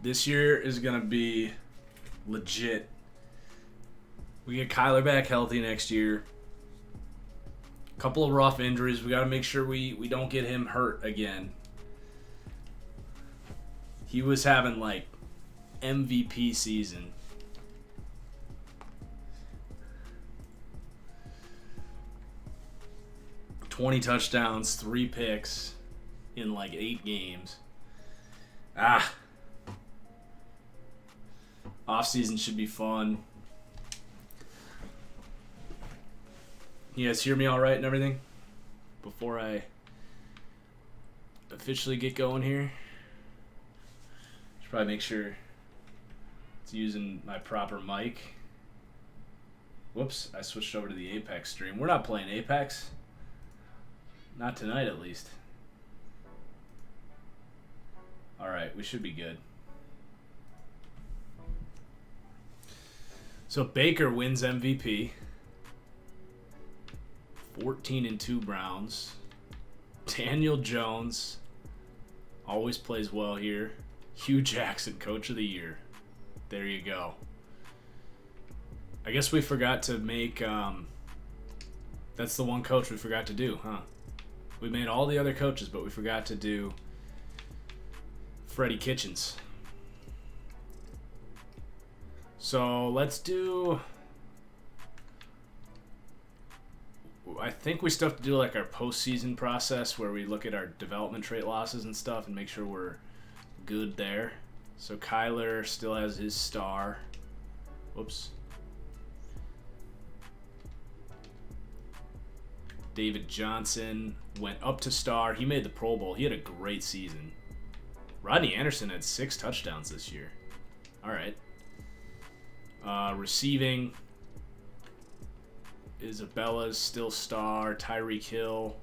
This year is going to be legit. We get Kyler back healthy next year. Couple of rough injuries. We got to make sure we don't get him hurt again. He was having like MVP season. $20 touchdowns, 3 picks in like 8 games. Offseason should be fun. You guys hear me all right and everything? Before I officially get going here. Should probably make sure it's using my proper mic. Whoops, I switched over to the Apex stream. We're not playing Apex. Not tonight, at least. Alright, we should be good. So Baker wins MVP. 14-2 Browns. Daniel Jones always plays well here. Hugh Jackson, Coach of the Year. There you go. I guess we forgot to make... that's the one coach we forgot to do, huh? We made all the other coaches, but we forgot to do Freddie Kitchens. So let's do... I think we still have to do like our postseason process where we look at our development trait losses and stuff and make sure we're good there. So Kyler still has his star. Whoops. David Johnson went up to star. He made the Pro Bowl. He had a great season. Rodney Anderson had 6 touchdowns this year. All right. Receiving, Isabella's still star. Tyreek Hill,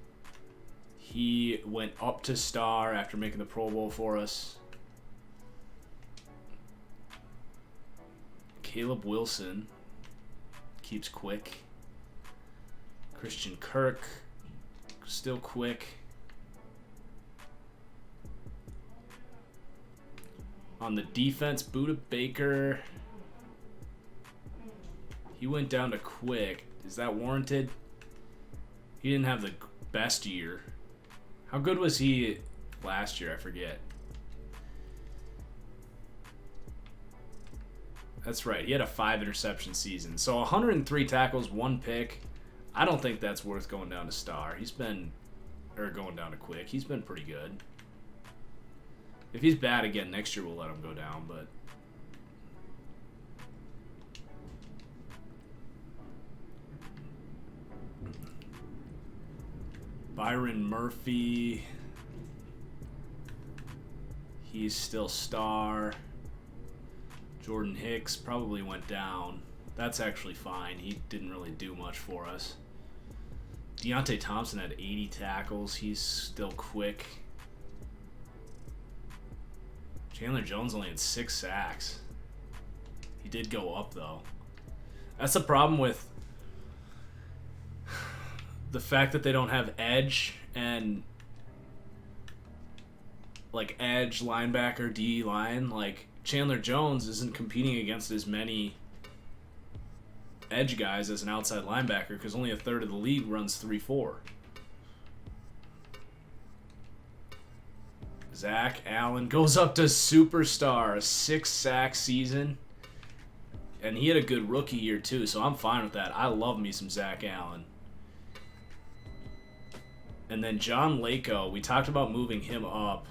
he went up to star after making the Pro Bowl for us. Caleb Wilson keeps quick. Christian Kirk, still quick. On the defense, Budda Baker, he went down to quick. Is that warranted? He didn't have the best year. How good was he last year? I forget. That's right. He had a 5 interception season. So 103 tackles, 1 pick. I don't think that's worth going down to star. Going down to quick. He's been pretty good. If he's bad again next year, we'll let him go down, but... Byron Murphy, he's still star. Jordan Hicks probably went down. That's actually fine. He didn't really do much for us. Deontay Thompson had 80 tackles. He's still quick. Chandler Jones only had 6 sacks. He did go up, though. That's the problem with the fact that they don't have edge and like edge linebacker D line. Like Chandler Jones isn't competing against as many edge guys as an outside linebacker because only a third of the league runs 3-4. Zach Allen goes up to superstar, a 6-sack season, and he had a good rookie year too, so I'm fine with that. I love me some Zach Allen. And then John Lako, we talked about moving him up.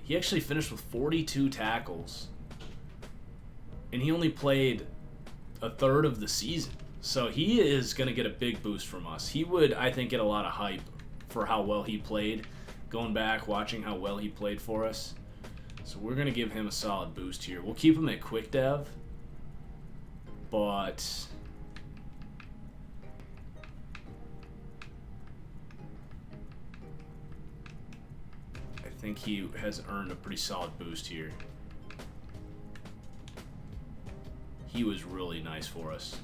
He actually finished with 42 tackles. And he only played a third of the season. So he is going to get a big boost from us. He would, I think, get a lot of hype for how well he played. Going back, watching how well he played for us. So we're going to give him a solid boost here. We'll keep him at quick dev. But... I think he has earned a pretty solid boost here. He was really nice for us.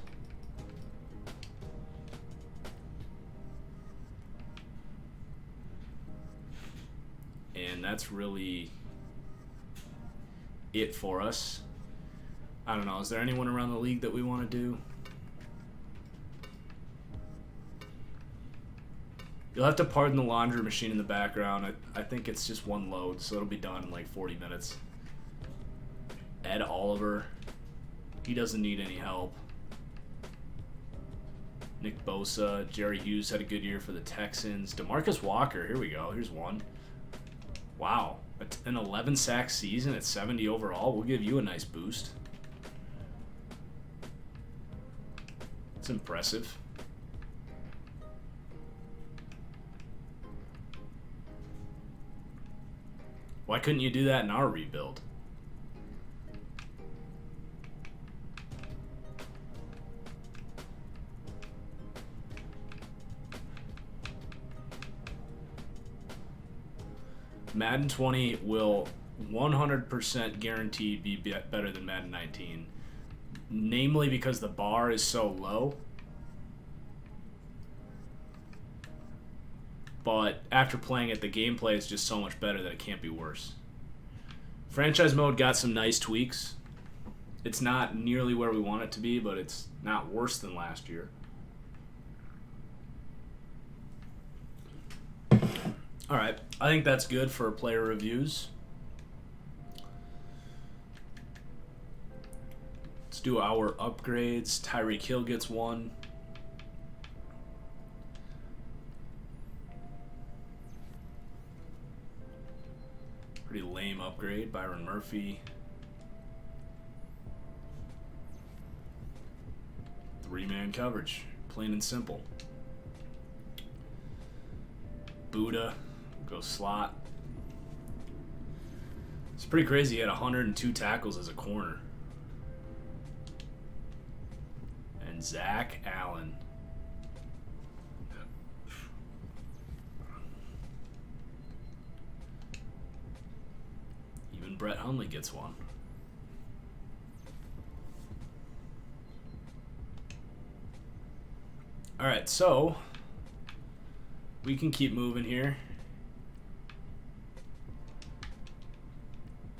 And that's really it for us. I don't know. Is there anyone around the league that we want to do? You'll have to pardon the laundry machine in the background. I think it's just one load, so it'll be done in like 40 minutes. Ed Oliver. He doesn't need any help. Nick Bosa. Jerry Hughes had a good year for the Texans. DeMarcus Walker. Here we go. Here's one. Wow. An 11-sack season at 70 overall. We'll give you a nice boost. It's impressive. Why couldn't you do that in our rebuild? Madden 20 will 100% guaranteed be better than Madden 19. Namely because the bar is so low. But after playing it, the gameplay is just so much better that it can't be worse. Franchise mode got some nice tweaks. It's not nearly where we want it to be, but it's not worse than last year. Alright, I think that's good for player reviews. Let's do our upgrades. Tyreek Hill gets one. Pretty lame upgrade. Byron Murphy. 3-man coverage. Plain and simple. Buddha. Go slot. It's pretty crazy. He had 102 tackles as a corner. And Zach Allen. Even Brett Hundley gets one. Alright, so we can keep moving here.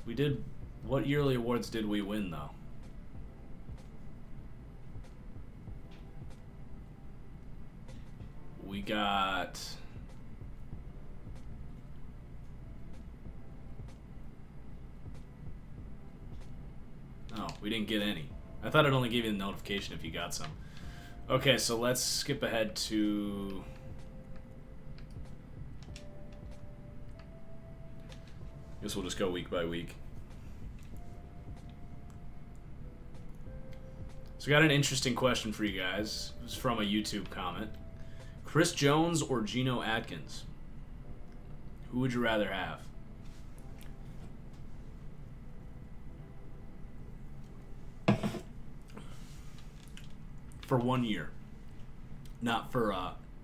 We did... What yearly awards did we win, though? We got... Oh, we didn't get any. I thought it only gave you the notification if you got some. Okay, so let's skip ahead to... Guess we'll just go week by week. So I got an interesting question for you guys. It was from a YouTube comment. Chris Jones or Geno Atkins? Who would you rather have? For 1 year. Not for,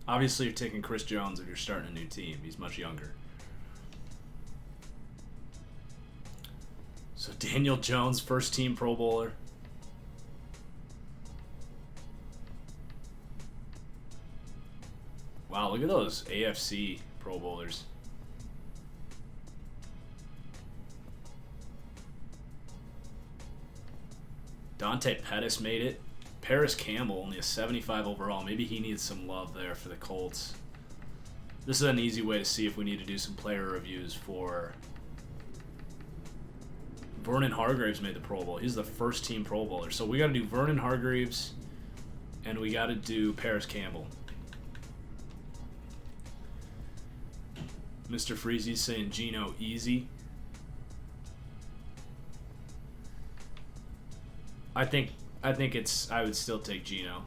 obviously you're taking Chris Jones if you're starting a new team. He's much younger. So Daniel Jones, first team Pro Bowler. Wow, look at those AFC Pro Bowlers. Dante Pettis made it. Paris Campbell, only a 75 overall. Maybe he needs some love there for the Colts. This is an easy way to see if we need to do some player reviews for... Vernon Hargreaves made the Pro Bowl. He's the first team Pro Bowler. So we got to do Vernon Hargreaves, and we got to do Paris Campbell. Mr. Freezy's saying Geno easy. I think it's... I would still take Geno.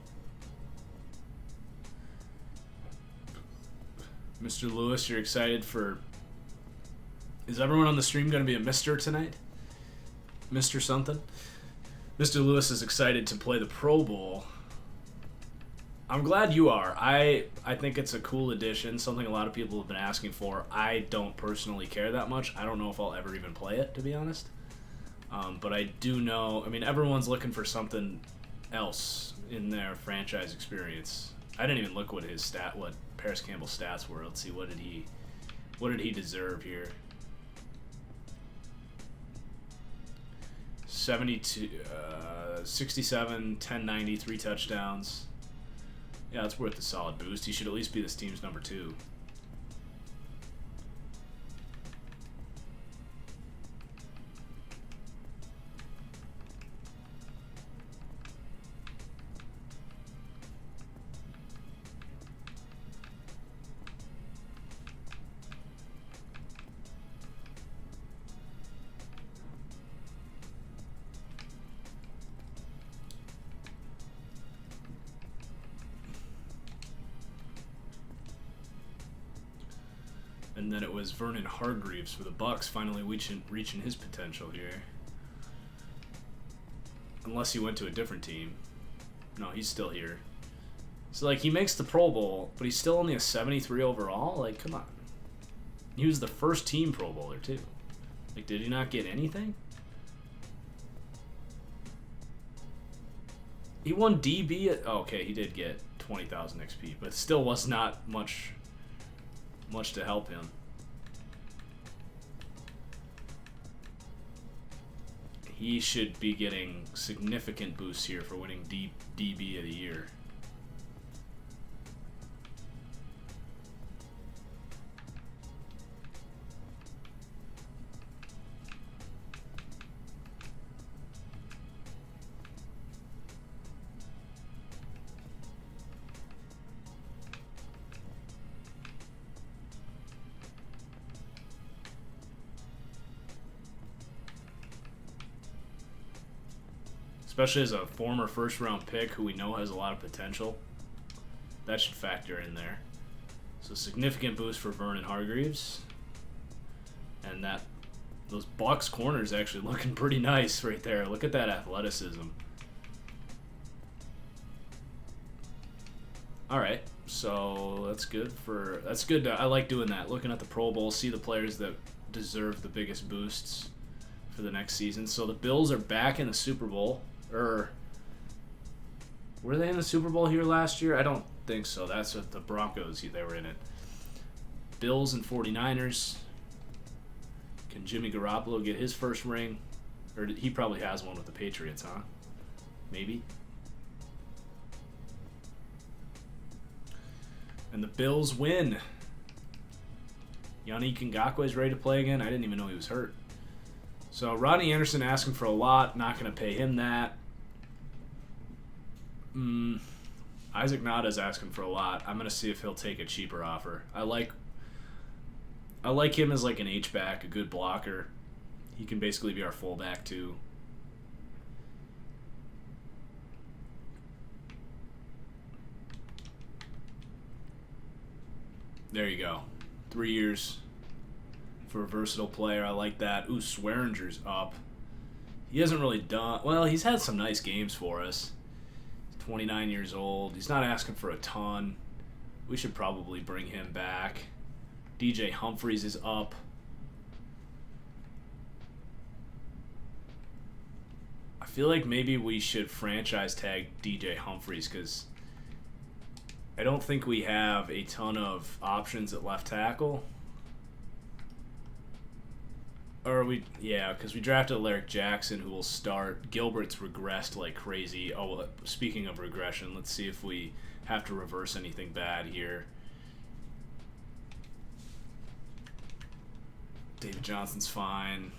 Mr. Lewis, you're excited for... Is everyone on the stream going to be a Mr. tonight? Mr. something? Mr. Lewis is excited to play the Pro Bowl. I'm glad you are. I think it's a cool addition, something a lot of people have been asking for. I don't personally care that much. I don't know if I'll ever even play it, to be honest. But I do know, I mean, everyone's looking for something else in their franchise experience. I didn't even look what Paris Campbell's stats were. Let's see, what did he deserve here? 72, 67, 1090, 3 touchdowns. Yeah, it's worth a solid boost. He should at least be this team's number 2. And then it was Vernon Hargreaves for the Bucks finally reaching his potential here. Unless he went to a different team. No, he's still here. So, like, he makes the Pro Bowl, but he's still only a 73 overall? Like, come on. He was the first team Pro Bowler, too. Like, did he not get anything? He won DB at... Oh, okay, he did get 20,000 XP, but still was not much to help him. He should be getting significant boosts here for winning DB of the year. Especially as a former first-round pick who we know has a lot of potential. That should factor in there. So significant boost for Vernon Hargreaves. And those Bucks corners actually looking pretty nice right there. Look at that athleticism. Alright, so that's good. I like doing that. Looking at the Pro Bowl, see the players that deserve the biggest boosts for the next season. So the Bills are back in the Super Bowl. Were they in the Super Bowl here last year? I don't think so. That's what the Broncos, they were in it. Bills and 49ers. Can Jimmy Garoppolo get his first ring? Or he probably has one with the Patriots, huh? Maybe. And the Bills win. Yannick Ngakoue is ready to play again. I didn't even know he was hurt. So Rodney Anderson asking for a lot. Not going to pay him that. Isaac Nada's asking for a lot. I'm going to see if he'll take a cheaper offer. I like him as like an H-back, a good blocker. He can basically be our fullback too. There you go. 3 years for a versatile player. I like that. Ooh, Swearinger's up. He hasn't really done... Well, he's had some nice games for us. He's 29 years old. He's not asking for a ton. We should probably bring him back. DJ Humphries is up. I feel like maybe we should franchise tag DJ Humphries because I don't think we have a ton of options at left tackle. Or because we drafted Alaric Jackson, who will start. Gilbert's regressed like crazy. Oh, speaking of regression, let's see if we have to reverse anything bad here. David Johnson's fine.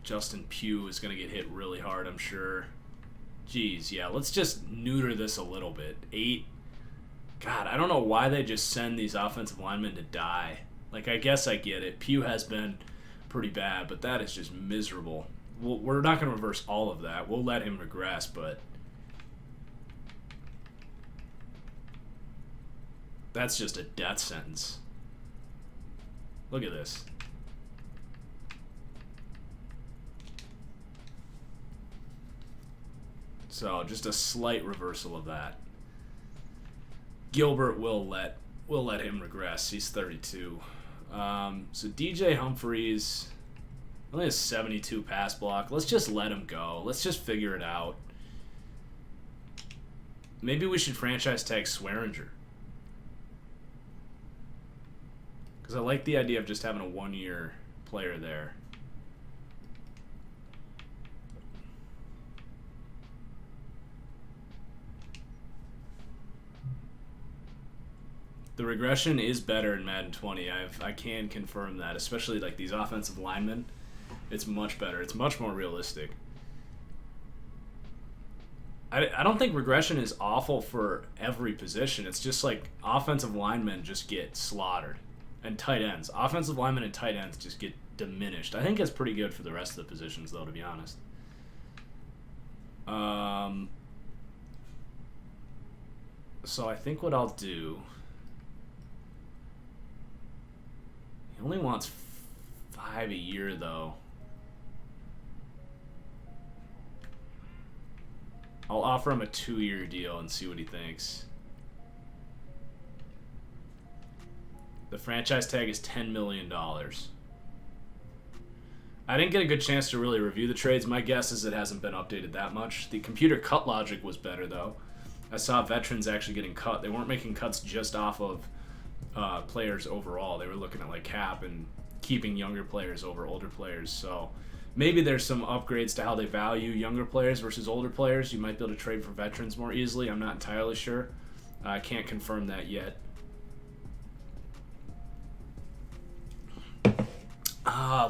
Justin Pugh is going to get hit really hard, I'm sure. Jeez, yeah, let's just neuter this a little bit. 8. God, I don't know why they just send these offensive linemen to die. Like, I guess I get it. Pugh has been pretty bad, but that is just miserable. We're not going to reverse all of that. We'll let him regress, but that's just a death sentence. Look at this. So just a slight reversal of that. Gilbert will let him regress. He's 32. So DJ Humphries only has 72 pass block. Let's just let him go. Let's just figure it out. Maybe we should franchise tag Swearinger. Because I like the idea of just having a 1-year player there. The regression is better in Madden 20. I can confirm that, especially like these offensive linemen. It's much better. It's much more realistic. I don't think regression is awful for every position. It's just like offensive linemen just get slaughtered. And tight ends. Offensive linemen and tight ends just get diminished. I think it's pretty good for the rest of the positions, though, to be honest. So I think what I'll do... He only wants 5 a year, though. I'll offer him a 2-year deal and see what he thinks. The franchise tag is $10 million. I didn't get a good chance to really review the trades. My guess is it hasn't been updated that much. The computer cut logic was better, though. I saw veterans actually getting cut. They weren't making cuts just off of players overall. They were looking at like cap and keeping younger players over older players. So maybe there's some upgrades to how they value younger players versus older players. You might be able to trade for veterans more easily. I'm not entirely sure. I can't confirm that yet.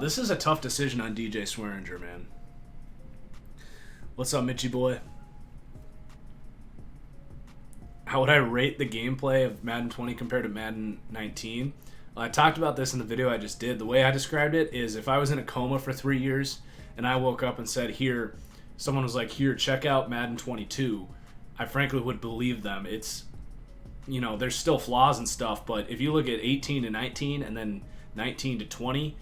This is a tough decision on DJ Swearinger, man. What's up, Mitchy boy? How would I rate the gameplay of Madden 20 compared to Madden 19? I talked about this in the video I just did. The way I described it is if I was in a coma for 3 years and I woke up and said, here, someone was like, here, check out Madden 22, I frankly would believe them. It's, you know, there's still flaws and stuff, but if you look at 18 to 19 and then 19 to 20,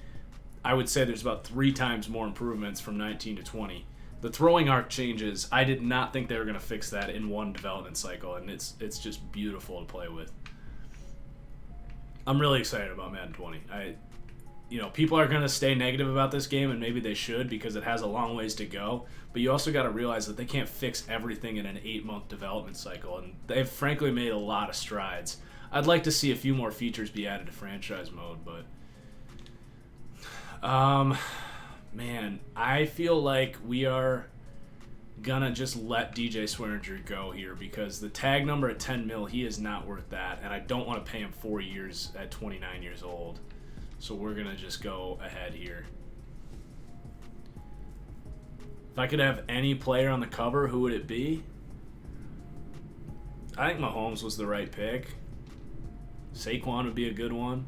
I would say there's about 3 times more improvements from 19 to 20. The throwing arc changes, I did not think they were going to fix that in one development cycle, and it's just beautiful to play with. I'm really excited about Madden 20. People are going to stay negative about this game, and maybe they should because it has a long ways to go, but you also got to realize that they can't fix everything in an 8-month development cycle, and they've frankly made a lot of strides. I'd like to see a few more features be added to franchise mode, but... Man, I feel like we are gonna just let DJ Swearinger go here because the tag number at 10 mil, he is not worth that, and I don't want to pay him 4 years at 29 years old. So we're gonna just go ahead here. If I could have any player on the cover, who would it be? I think Mahomes was the right pick. Saquon would be a good one.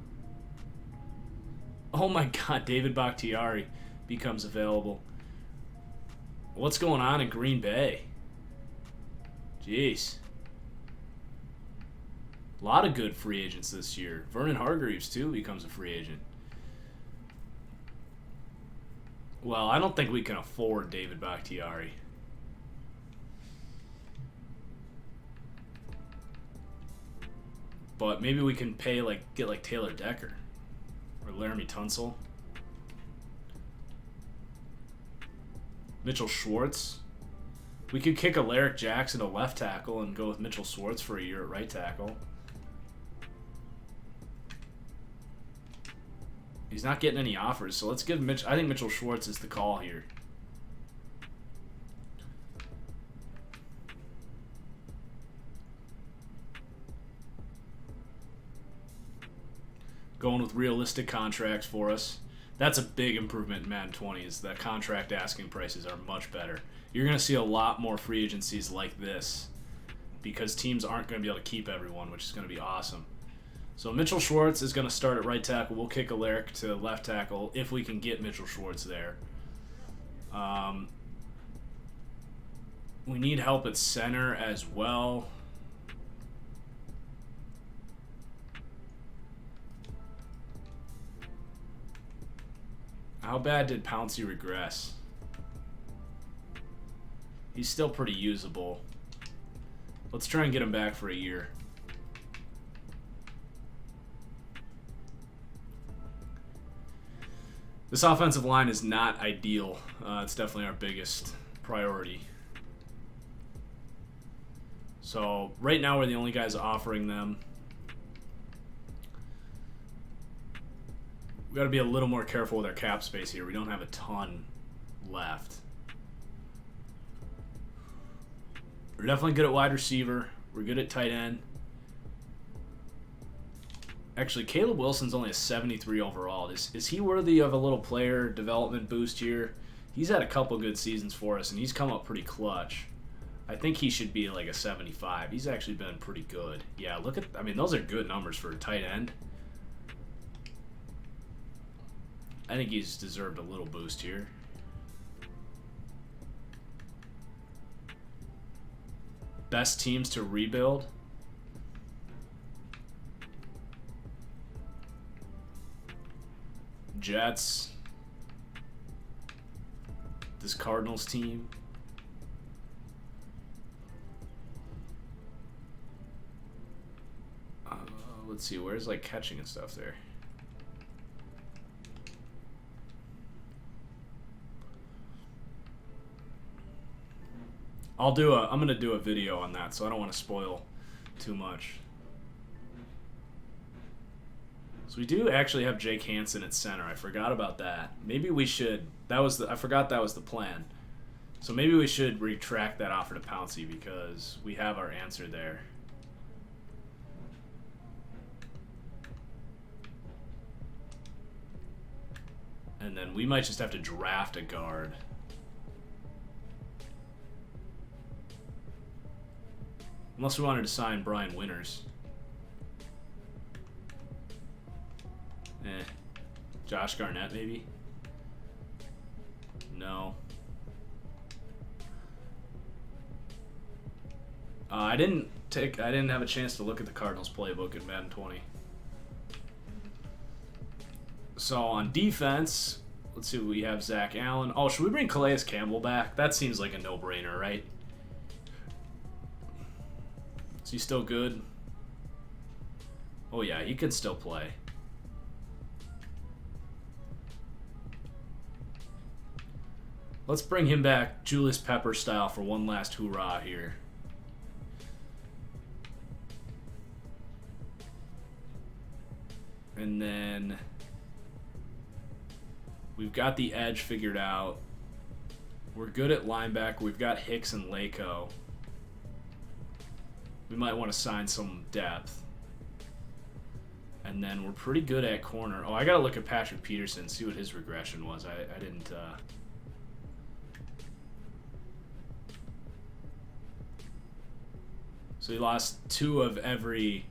Oh my god, David Bakhtiari becomes available. What's going on in Green Bay? Jeez. A lot of good free agents this year. Vernon Hargreaves, too, becomes a free agent. Well, I don't think we can afford David Bakhtiari. But maybe we can get Taylor Decker or Laramie Tunsil. Mitchell Schwartz. We could kick Alaric Jackson to left tackle and go with Mitchell Schwartz for a year at right tackle. He's not getting any offers, so let's give Mitch. I think Mitchell Schwartz is the call here. Going with realistic contracts for us. That's a big improvement in Madden 20 is that contract asking prices are much better. You're going to see a lot more free agencies like this because teams aren't going to be able to keep everyone, which is going to be awesome. So Mitchell Schwartz is going to start at right tackle. We'll kick Alaric to left tackle if we can get Mitchell Schwartz there. We need help at center as well. How bad did Pouncey regress? He's still pretty usable. Let's try and get him back for a year. This offensive line is not ideal. It's definitely our biggest priority. So right now we're the only guys offering them. We got to be a little more careful with our cap space here. We don't have a ton left. We're definitely good at wide receiver. We're good at tight end. Actually, Caleb Wilson's only a 73 overall. Is he worthy of a little player development boost here? He's had a couple good seasons for us, and he's come up pretty clutch. I think he should be like a 75. He's actually been pretty good. Yeah, look at... I mean, those are good numbers for a tight end. I think he's deserved a little boost here. Best teams to rebuild. Jets. This Cardinals team. Let's see, where's like catching and stuff there? I'm gonna do a video on that, so I don't want to spoil too much. So we do actually have Jake Hansen at center. I forgot about that. Maybe we should. I forgot that was the plan. So maybe we should retract that offer to Pouncey because we have our answer there. And then we might just have to draft a guard. Unless we wanted to sign Brian Winters. Josh Garnett, maybe? No. I didn't have a chance to look at the Cardinals playbook in Madden 20. So on defense, let's see what we have. Zach Allen. Oh, should we bring Calais Campbell back? That seems like a no-brainer, right? Is he still good? Oh yeah, he could still play. Let's bring him back Julius Pepper style for one last hoorah here. And then we've got the edge figured out. We're good at linebacker. We've got Hicks and Lako. We might want to sign some depth. And then we're pretty good at corner. Oh, I got to look at Patrick Peterson, see what his regression was. I didn't... So he lost 2 of every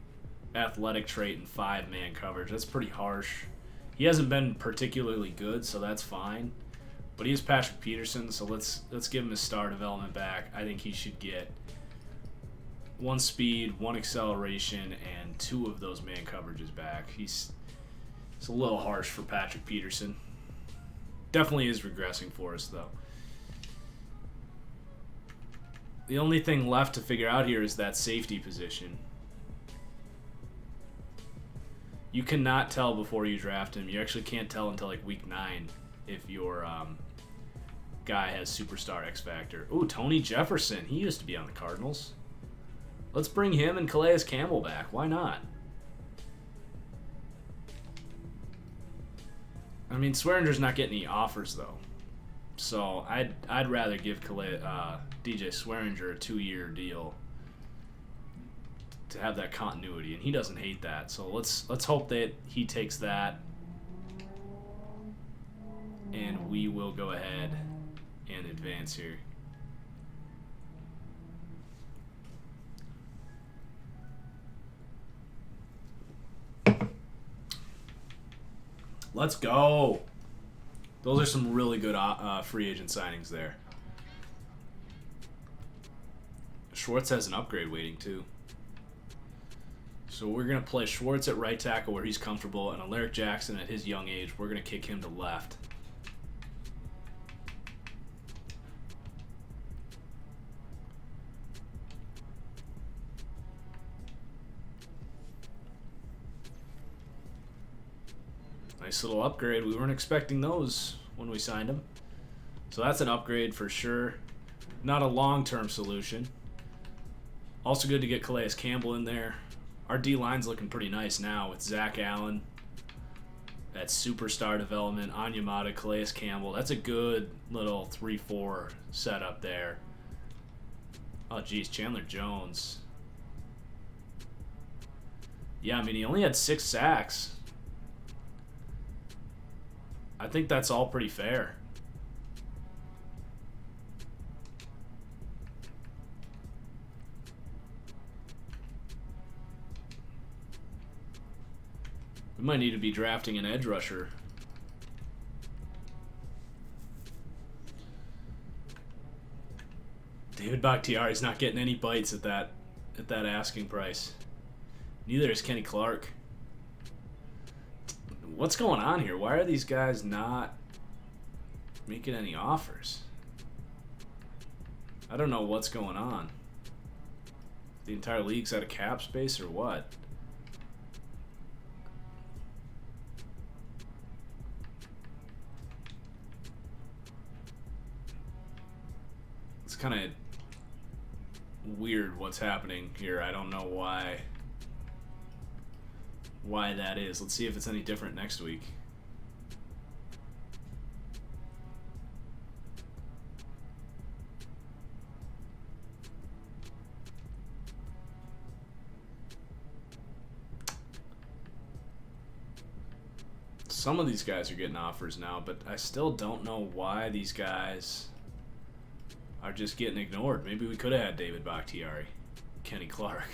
athletic trait in 5-man coverage. That's pretty harsh. He hasn't been particularly good, so that's fine. But he is Patrick Peterson, so let's give him his star development back. I think he should get 1 speed, 1 acceleration, and 2 of those man coverages back. It's a little harsh for Patrick Peterson. Definitely is regressing for us, though. The only thing left to figure out here is that safety position. You cannot tell before you draft him. You actually can't tell until like week 9 if your guy has superstar X Factor. Ooh, Tony Jefferson. He used to be on the Cardinals. Let's bring him and Calais Campbell back. Why not? I mean, Swearinger's not getting any offers though, so I'd rather give DJ Swearinger a 2-year deal to have that continuity, and he doesn't hate that. So let's hope that he takes that, and we will go ahead and advance here. Let's go. Those are some really good free agent signings there. Schwartz has an upgrade waiting too. So we're going to play Schwartz at right tackle where he's comfortable, and Alaric Jackson at his young age, we're going to kick him to left. Nice little upgrade. We weren't expecting those when we signed him. So that's an upgrade for sure. Not a long-term solution. Also good to get Calais Campbell in there. Our D-line's looking pretty nice now with Zach Allen That superstar development, Onyemata, Calais Campbell. That's a good little 3-4 setup there. Oh, geez, Chandler Jones. Yeah, I mean, he only had 6 sacks. I think that's all pretty fair. We might need to be drafting an edge rusher. David Bakhtiari's not getting any bites at that asking price. Neither is Kenny Clark. What's going on here? Why are these guys not making any offers? I don't know what's going on. The entire league's out of cap space or what? It's kind of weird what's happening here. I don't know why that is. Let's see if it's any different next week. Some of these guys are getting offers now, but I still don't know why these guys are just getting ignored. Maybe we could have had David Bakhtiari, Kenny Clark.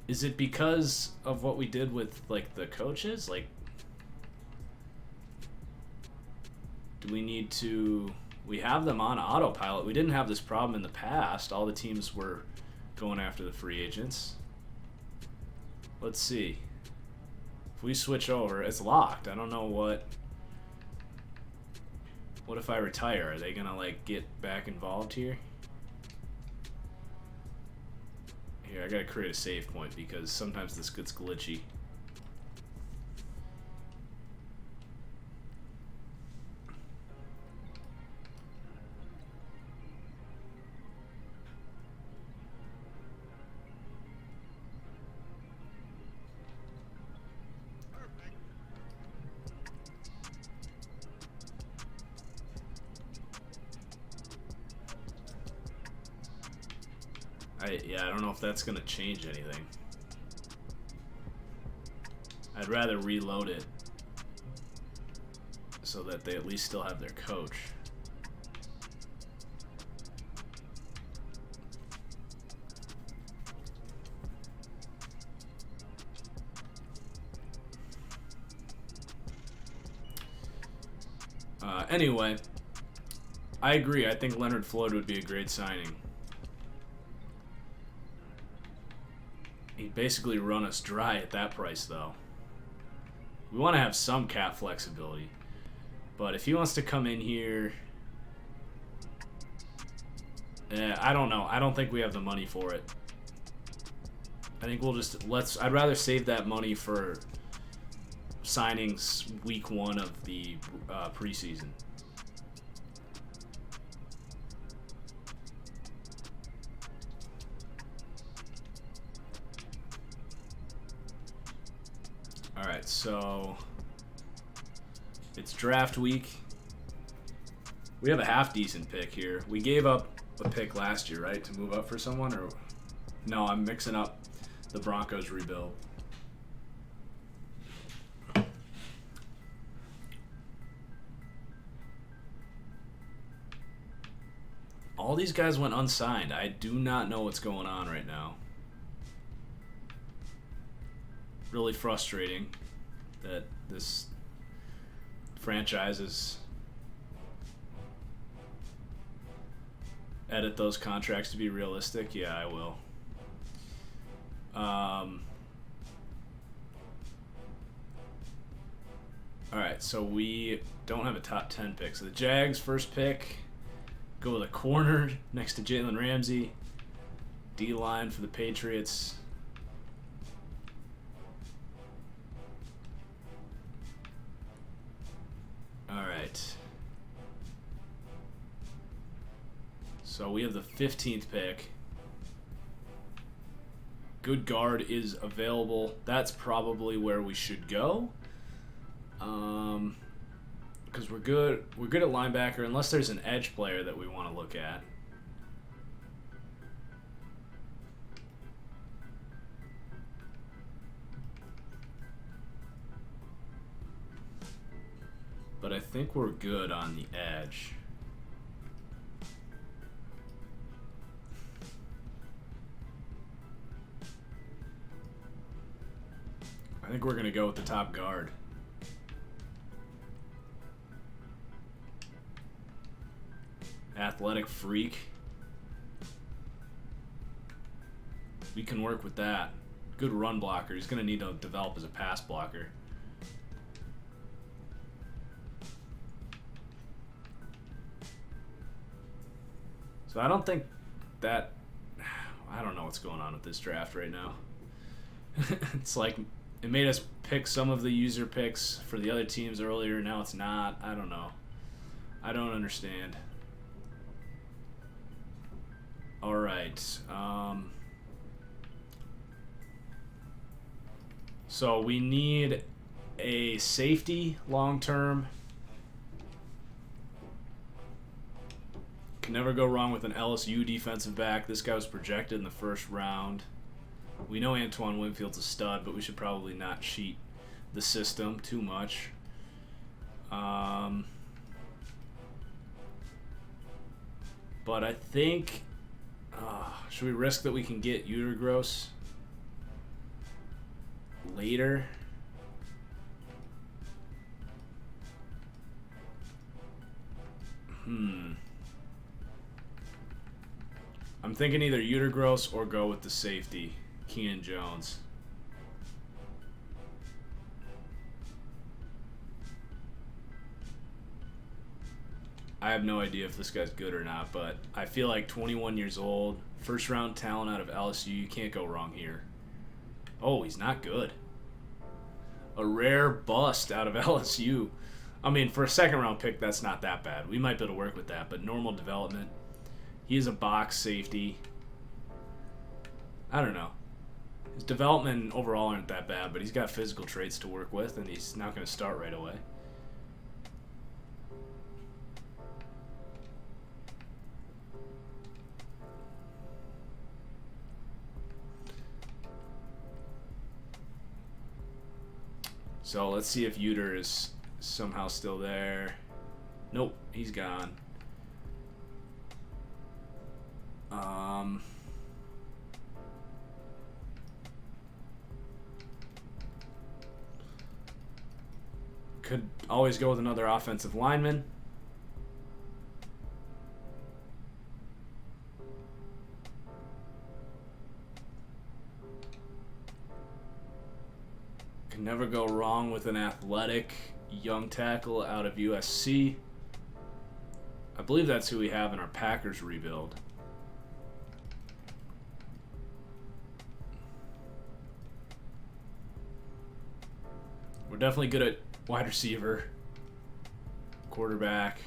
Is it because of what we did with, like, the coaches? Like, do we need to... We have them on autopilot. We didn't have this problem in the past. All the teams were going after the free agents. Let's see. If we switch over, it's locked. I don't know what... What if I retire? Are they gonna, like, get back involved here? Here, I gotta create a save point because sometimes this gets glitchy. Yeah, I don't know if that's going to change anything. I'd rather reload it so that they at least still have their coach. Anyway, I agree. I think Leonard Floyd would be a great signing. He'd basically run us dry at that price, though. We want to have some cap flexibility. But if he wants to come in here... I don't know. I don't think we have the money for it. I think we'll just... I'd rather save that money for signings week 1 of the preseason. Alright, so it's draft week. We have a half-decent pick here. We gave up a pick last year, right, to move up for someone? Or no, I'm mixing up the Broncos rebuild. All these guys went unsigned. I do not know what's going on right now. Really frustrating that this franchise is edit those contracts to be realistic. Yeah, I will. Alright, so we don't have a top 10 pick. So the Jags first pick, go with a corner next to Jalen Ramsey. D-line for the Patriots. Alright. So we have the 15th pick. Good guard is available. That's probably where we should go. Because we're good at linebacker, unless there's an edge player that we want to look at. But I think we're good on the edge. I think we're going to go with the top guard. Athletic freak. We can work with that. Good run blocker. He's going to need to develop as a pass blocker. So I don't think that... I don't know what's going on with this draft right now. It's like it made us pick some of the user picks for the other teams earlier. Now it's not. I don't know. I don't understand. All right. So we need a safety long-term. Can never go wrong with an LSU defensive back. This guy was projected in the first round. We know Antoine Winfield's a stud, but we should probably not cheat the system too much. But I think... should we risk that we can get Utergross later? I'm thinking either Utergross or go with the safety, Keenan Jones. I have no idea if this guy's good or not, but I feel like 21 years old, first round talent out of LSU, you can't go wrong here. Oh, he's not good. A rare bust out of LSU. I mean, for a second round pick, that's not that bad. We might be able to work with that, but normal development. He is a box safety. I don't know. His development overall aren't that bad, but he's got physical traits to work with, and he's not going to start right away. So let's see if Uter is somehow still there. Nope, he's gone. Could always go with another offensive lineman. Can never go wrong with an athletic young tackle out of USC. I believe that's who we have in our Packers rebuild. We're definitely good at wide receiver, quarterback.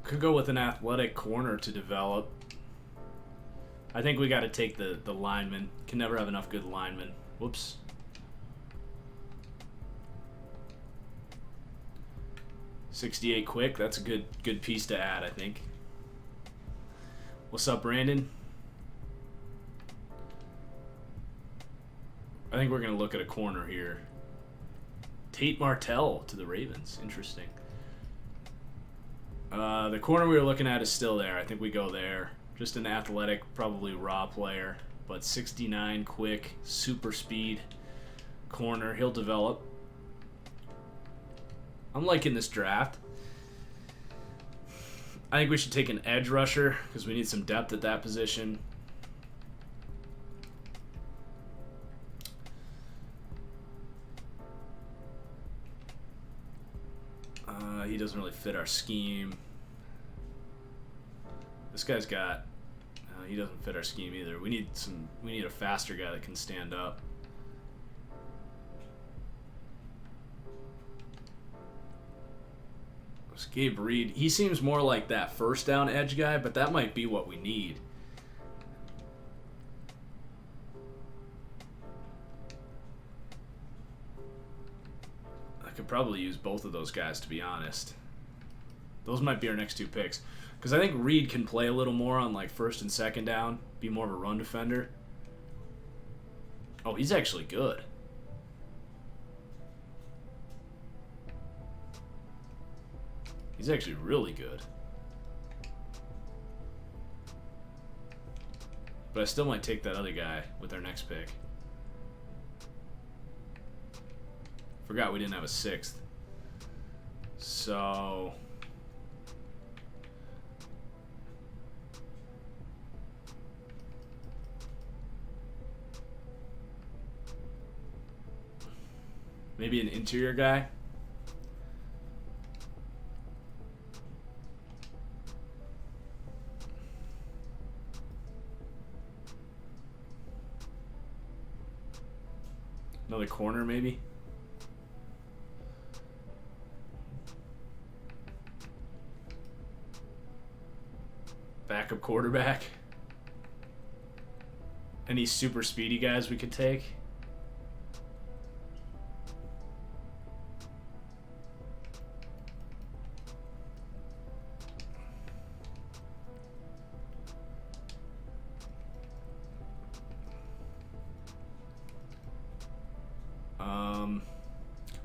Could go with an athletic corner to develop. I think we got to take the lineman. Can never have enough good linemen. Whoops. .68 quick. That's a good piece to add, I think. What's up, Brandon? I think we're going to look at a corner here. Tate Martell to the Ravens. Interesting. The corner we were looking at is still there. I think we go there. Just an athletic, probably raw player, but 69 quick, super speed corner. He'll develop. I'm liking this draft. I think we should take an edge rusher because we need some depth at that position. He doesn't really fit our scheme. This guy's got... he doesn't fit our scheme either. We need a faster guy that can stand up. Gabe Reed, he seems more like that first down edge guy, but that might be what we need. I could probably use both of those guys, to be honest. Those might be our next 2 picks. Because I think Reed can play a little more on like first and second down, be more of a run defender. Oh, he's actually good. He's actually really good. But I still might take that other guy with our next pick. Forgot we didn't have a 6th. So... maybe an interior guy. Another corner, maybe. Backup quarterback. Any super speedy guys we could take?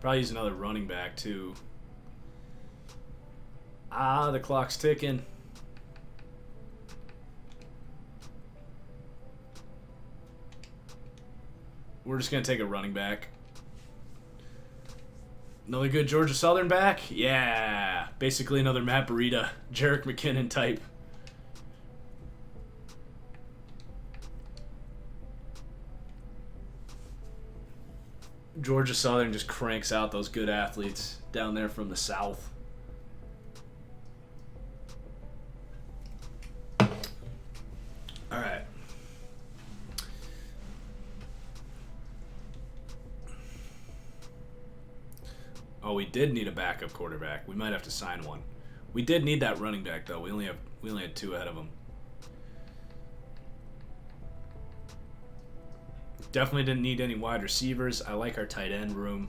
Probably use another running back too. The clock's ticking. We're just gonna take a running back. Another good Georgia Southern back? Yeah. Basically another Matt Breida, Jerick McKinnon type. Georgia Southern just cranks out those good athletes down there from the South. All right. Oh, we did need a backup quarterback. We might have to sign one. We did need that running back though. We only had 2 ahead of him. Definitely didn't need any wide receivers. I like our tight end room.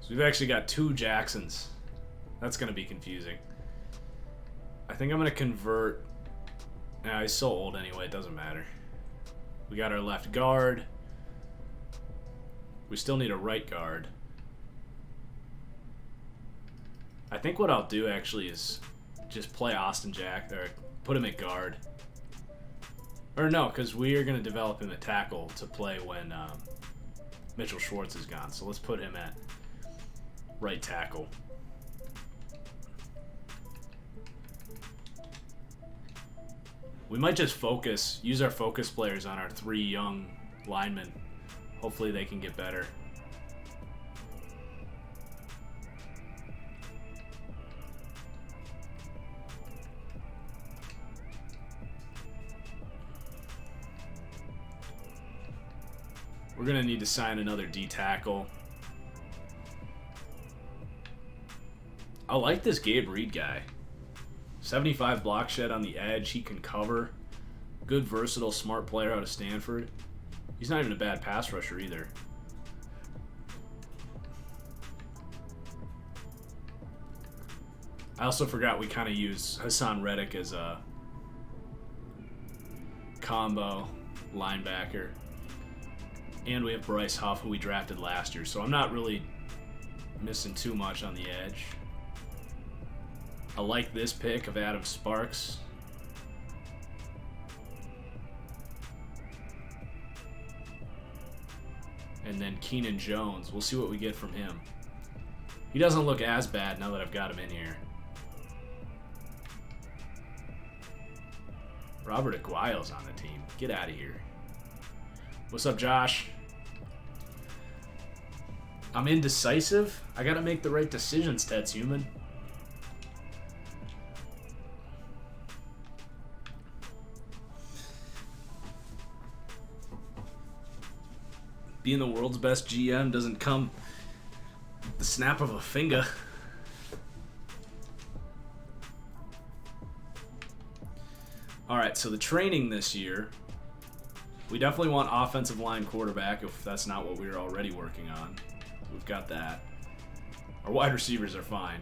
So we've actually got 2 Jacksons. That's going to be confusing. I think I'm going to convert. Nah, he's so old anyway, it doesn't matter. We got our left guard. We still need a right guard. I think what I'll do actually is just play Austin Jack there. Put him at guard. Or no, because we are going to develop him at tackle to play when Mitchell Schwartz is gone. So let's put him at right tackle. We might just use our focus players on our 3 young linemen. Hopefully they can get better. We're going to need to sign another D tackle. I like this Gabe Reed guy. 75 block shed on the edge. He can cover. Good, versatile, smart player out of Stanford. He's not even a bad pass rusher either. I also forgot we kind of use Hassan Reddick as a combo linebacker. And we have Bryce Huff, who we drafted last year. So I'm not really missing too much on the edge. I like this pick of Adam Sparks. And then Keenan Jones. We'll see what we get from him. He doesn't look as bad now that I've got him in here. Robert Aguayo's on the team. Get out of here. What's up, Josh? I'm indecisive. I gotta make the right decisions, Ted's human. Being the world's best GM doesn't come the snap of a finger. Alright, so the training this year, we definitely want offensive line quarterback if that's not what we were already working on. We've got that. Our wide receivers are fine.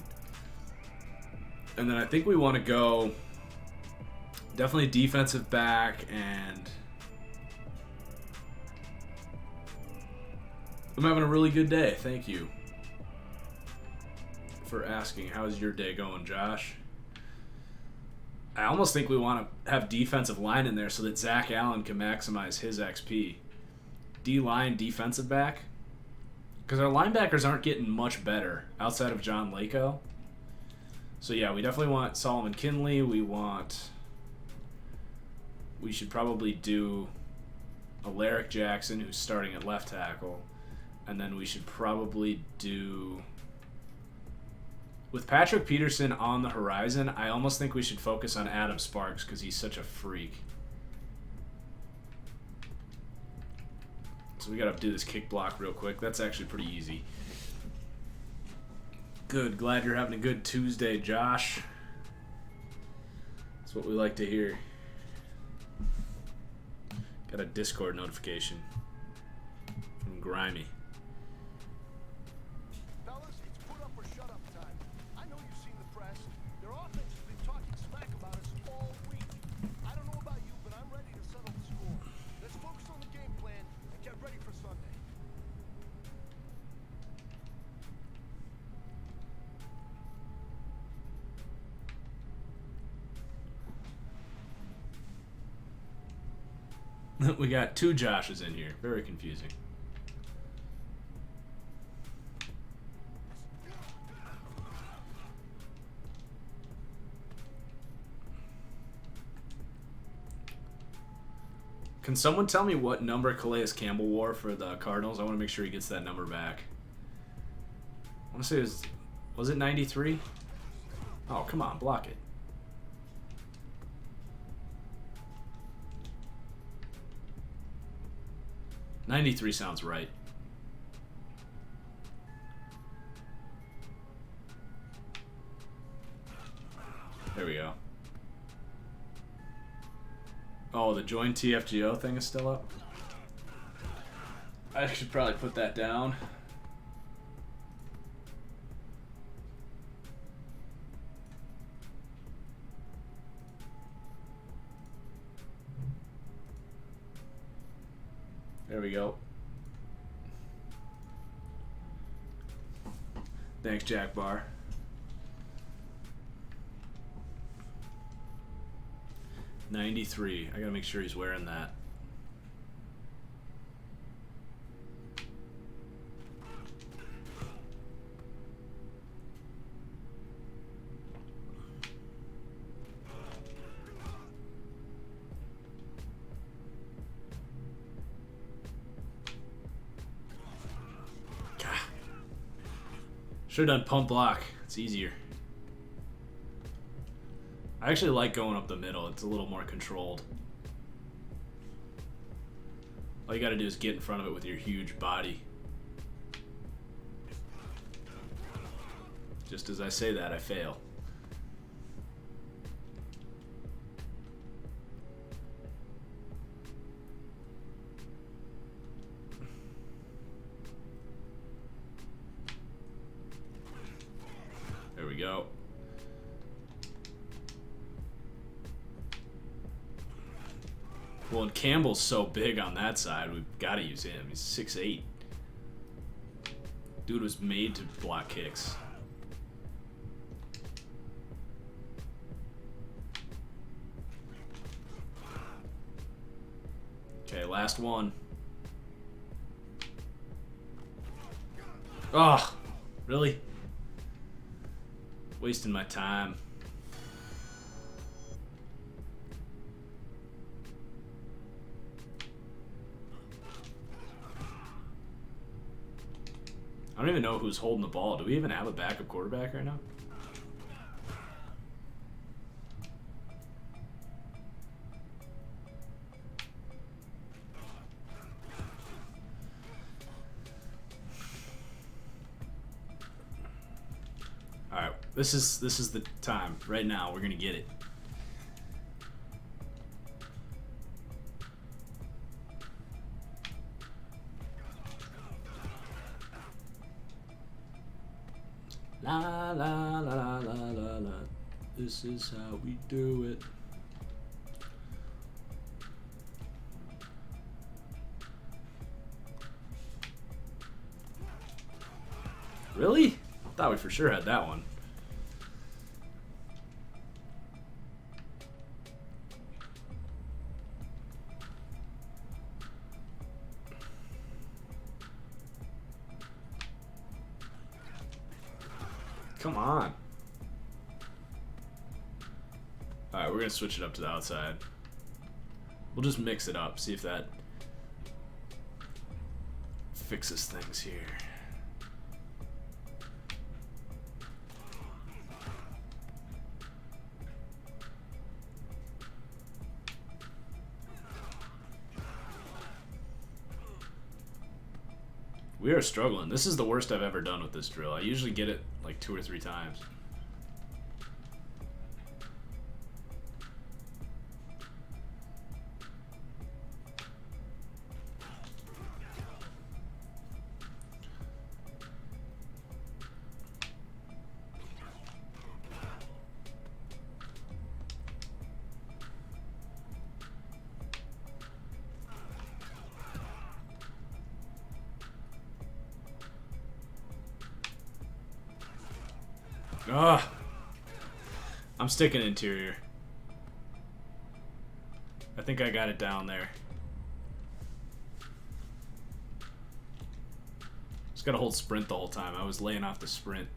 And then I think we want to go definitely defensive back, and I'm having a really good day. Thank you for asking. How's your day going, Josh? I almost think we want to have defensive line in there so that Zach Allen can maximize his XP. D-line, defensive back. Because our linebackers aren't getting much better outside of John Lako. So yeah, we definitely want Solomon Kinley. We should probably do Alaric Jackson, who's starting at left tackle. And then we should probably do... With Patrick Peterson on the horizon, I almost think we should focus on Adam Sparks because he's such a freak. So we got to do this kick block real quick. That's actually pretty easy. Good. Glad you're having a good Tuesday, Josh. That's what we like to hear. Got a Discord notification from Grimy. We got two Joshes in here. Very confusing. Can someone tell me what number Calais Campbell wore for the Cardinals? I want to make sure he gets that number back. I want to say was it 93? Oh, come on, block it. '93 sounds right. There we go. Oh, the join TFGO thing is still up? I should probably put that down. There we go. Thanks, Jack Barr. '93. I gotta make sure he's wearing that. Should have done pump block. It's easier. I actually like going up the middle. It's a little more controlled. All you gotta do is get in front of it with your huge body. Just as I say that, I fail. There we go. Well, and Campbell's so big on that side, we've got to use him. He's 6'8". Dude was made to block kicks. Okay, last one. Oh, really? Wasting my time. I don't even know who's holding the ball. Do we even have a backup quarterback right now? This is the time. Right now, we're gonna get it. La la la la la la la. This is how we do it. Really? Thought we for sure had that one. Come on. Alright, we're going to switch it up to the outside. We'll just mix it up, see if that fixes things here. We are struggling. This is the worst I've ever done with this drill. I usually get it like 2 or 3 times. Ugh. I'm sticking interior. I think I got it down there. Just gotta hold sprint the whole time. I was laying off the sprint.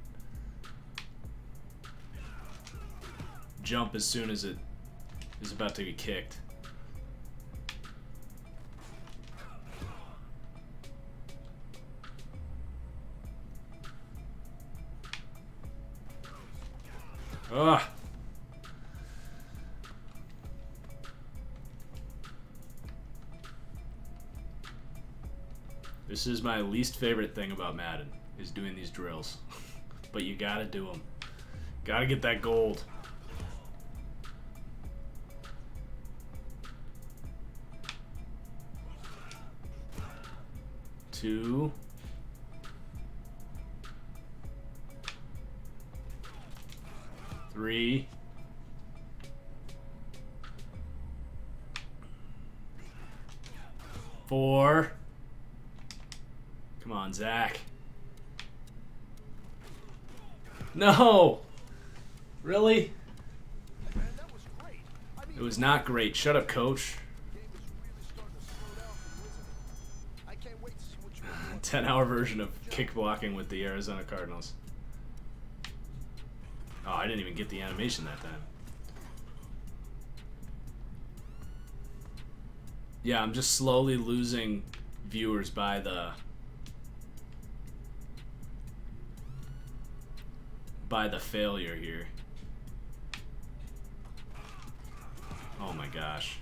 Jump as soon as it is about to get kicked. Ugh. This is my least favorite thing about Madden, is doing these drills. But you gotta do them. Gotta get that gold. Two. Three. Four. Come on, Zach. No! Really? It was not great. Shut up, coach. 10-hour version of kick blocking with the Arizona Cardinals. Oh, I didn't even get the animation that time. Yeah, I'm just slowly losing viewers by the failure here. Oh my gosh.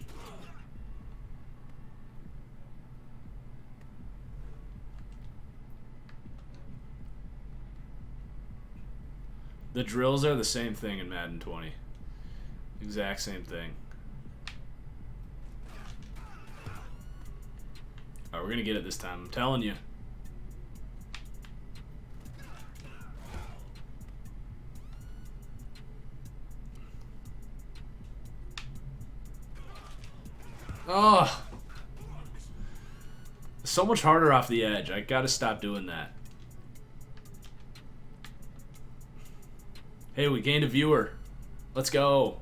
The drills are the same thing in Madden 20. Exact same thing. Alright, we're gonna get it this time. I'm telling you. Oh, so much harder off the edge. I gotta stop doing that. Hey, we gained a viewer. Let's go.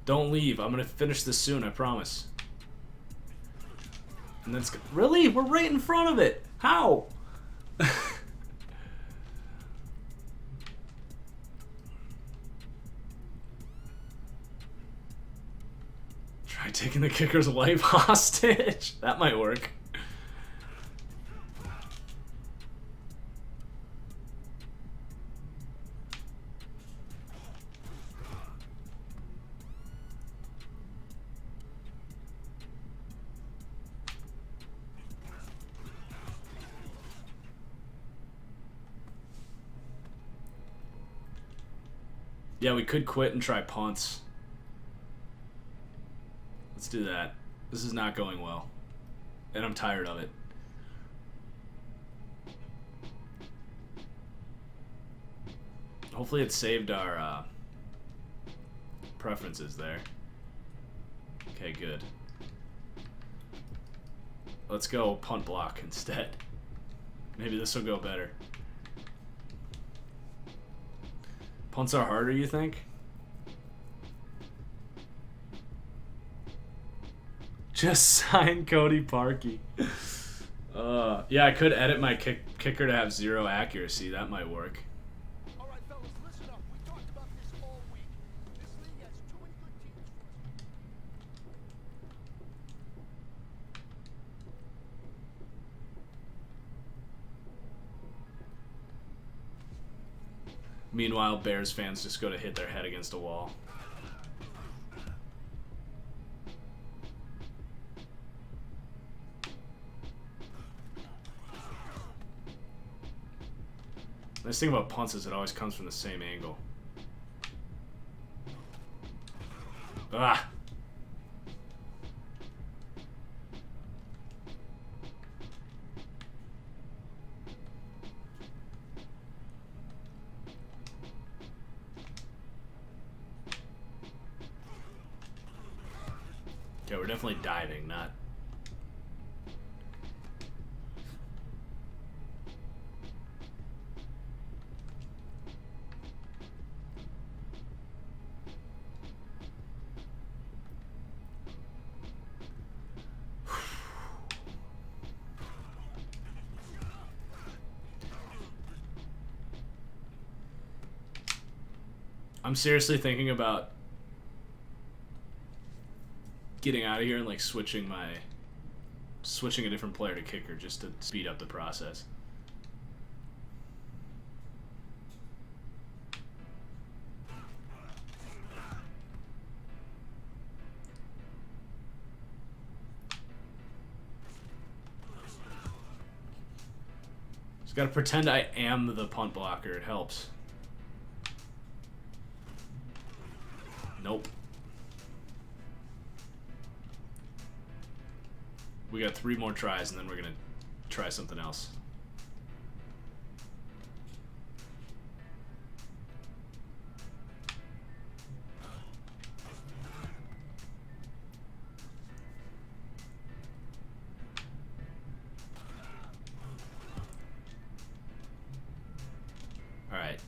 Don't leave. I'm gonna finish this soon, I promise. And then really? We're right in front of it. How? Try taking the kicker's life hostage. That might work. Yeah, we could quit and try punts. Let's do that. This is not going well. And I'm tired of it. Hopefully it saved our preferences there. Okay, good. Let's go punt block instead. Maybe this will go better. Punts are harder, you think? Just sign Cody Parkey. Yeah, I could edit my kicker to have 0 accuracy. That might work. All right, fellas, listen up. We talked about this all week. This league has too many good teams for us. Meanwhile, Bears fans just go to hit their head against a wall. The nice thing about punts is it always comes from the same angle. Ah! Okay, we're definitely diving, not... I'm seriously thinking about getting out of here and like switching a different player to kicker just to speed up the process. Just gotta pretend I am the punt blocker. It helps. Nope. We got 3 more tries, and then we're gonna try something else. All right.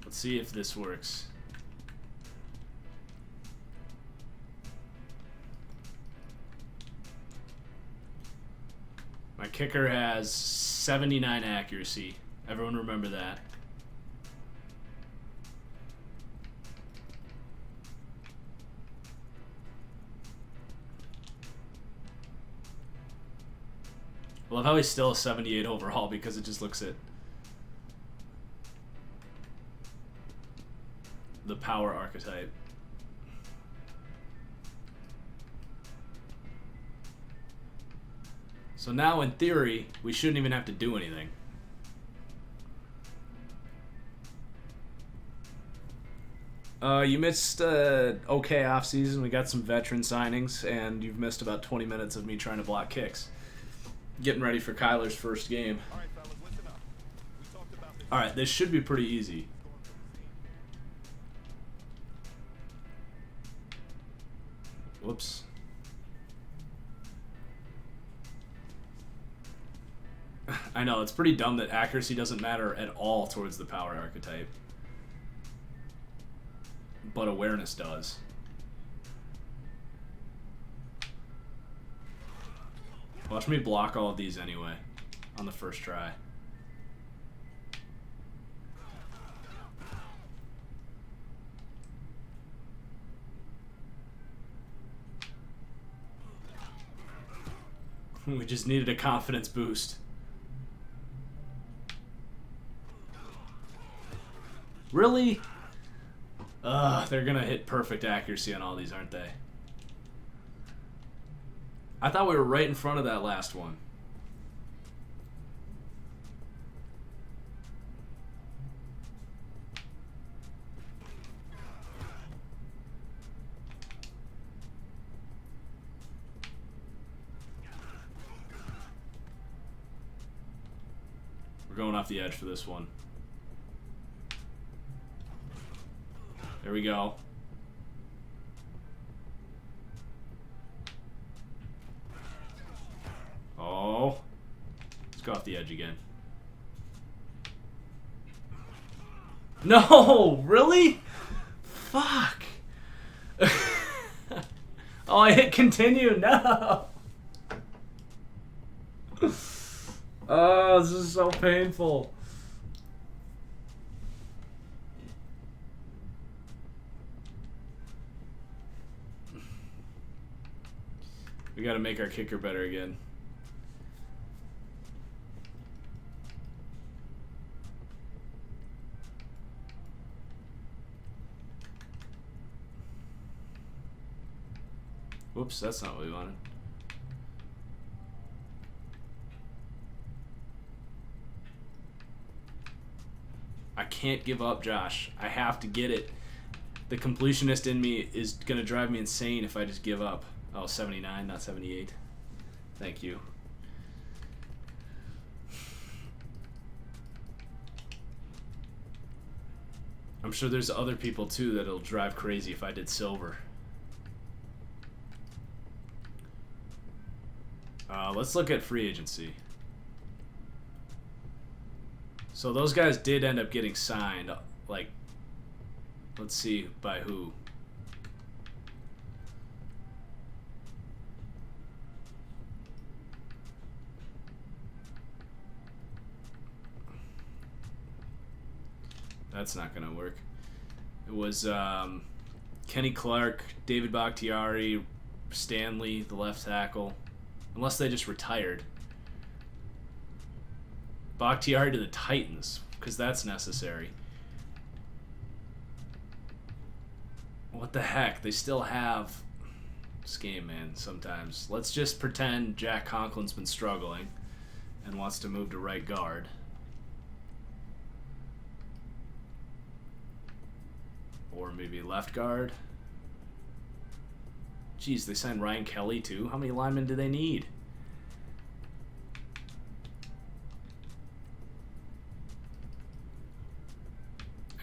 Let's see if this works. My kicker has 79 accuracy. Everyone remember that. I love how he's still a 78 overall because it just looks at the power archetype. So now, in theory, we shouldn't even have to do anything. You missed okay offseason. We got some veteran signings, and you've missed about 20 minutes of me trying to block kicks. Getting ready for Kyler's first game. All right, fellas, listen up. We talked about this. All right, this should be pretty easy. Whoops. I know, it's pretty dumb that accuracy doesn't matter at all towards the power archetype. But awareness does. Watch me block all of these anyway on the first try. We just needed a confidence boost. Really? They're gonna hit perfect accuracy on all these, aren't they? I thought we were right in front of that last one. We're going off the edge for this one. There we go. Oh. Let's go off the edge again. No! Really? Fuck. Oh, I hit continue. No! Oh, this is so painful. We gotta make our kicker better again. Whoops, that's not what we wanted. I can't give up, Josh. I have to get it. The completionist in me is gonna drive me insane if I just give up. Oh, 79, not 78. Thank you. I'm sure there's other people too that'll drive crazy if I did silver. Let's look at free agency. So those guys did end up getting signed. Like, let's see by who. That's not going to work. It was Kenny Clark, David Bakhtiari, Stanley, the left tackle. Unless they just retired. Bakhtiari to the Titans, because that's necessary. What the heck? They still have this game, man, sometimes. Let's just pretend Jack Conklin's been struggling and wants to move to right guard. Or maybe left guard. Jeez, they signed Ryan Kelly too. How many linemen do they need?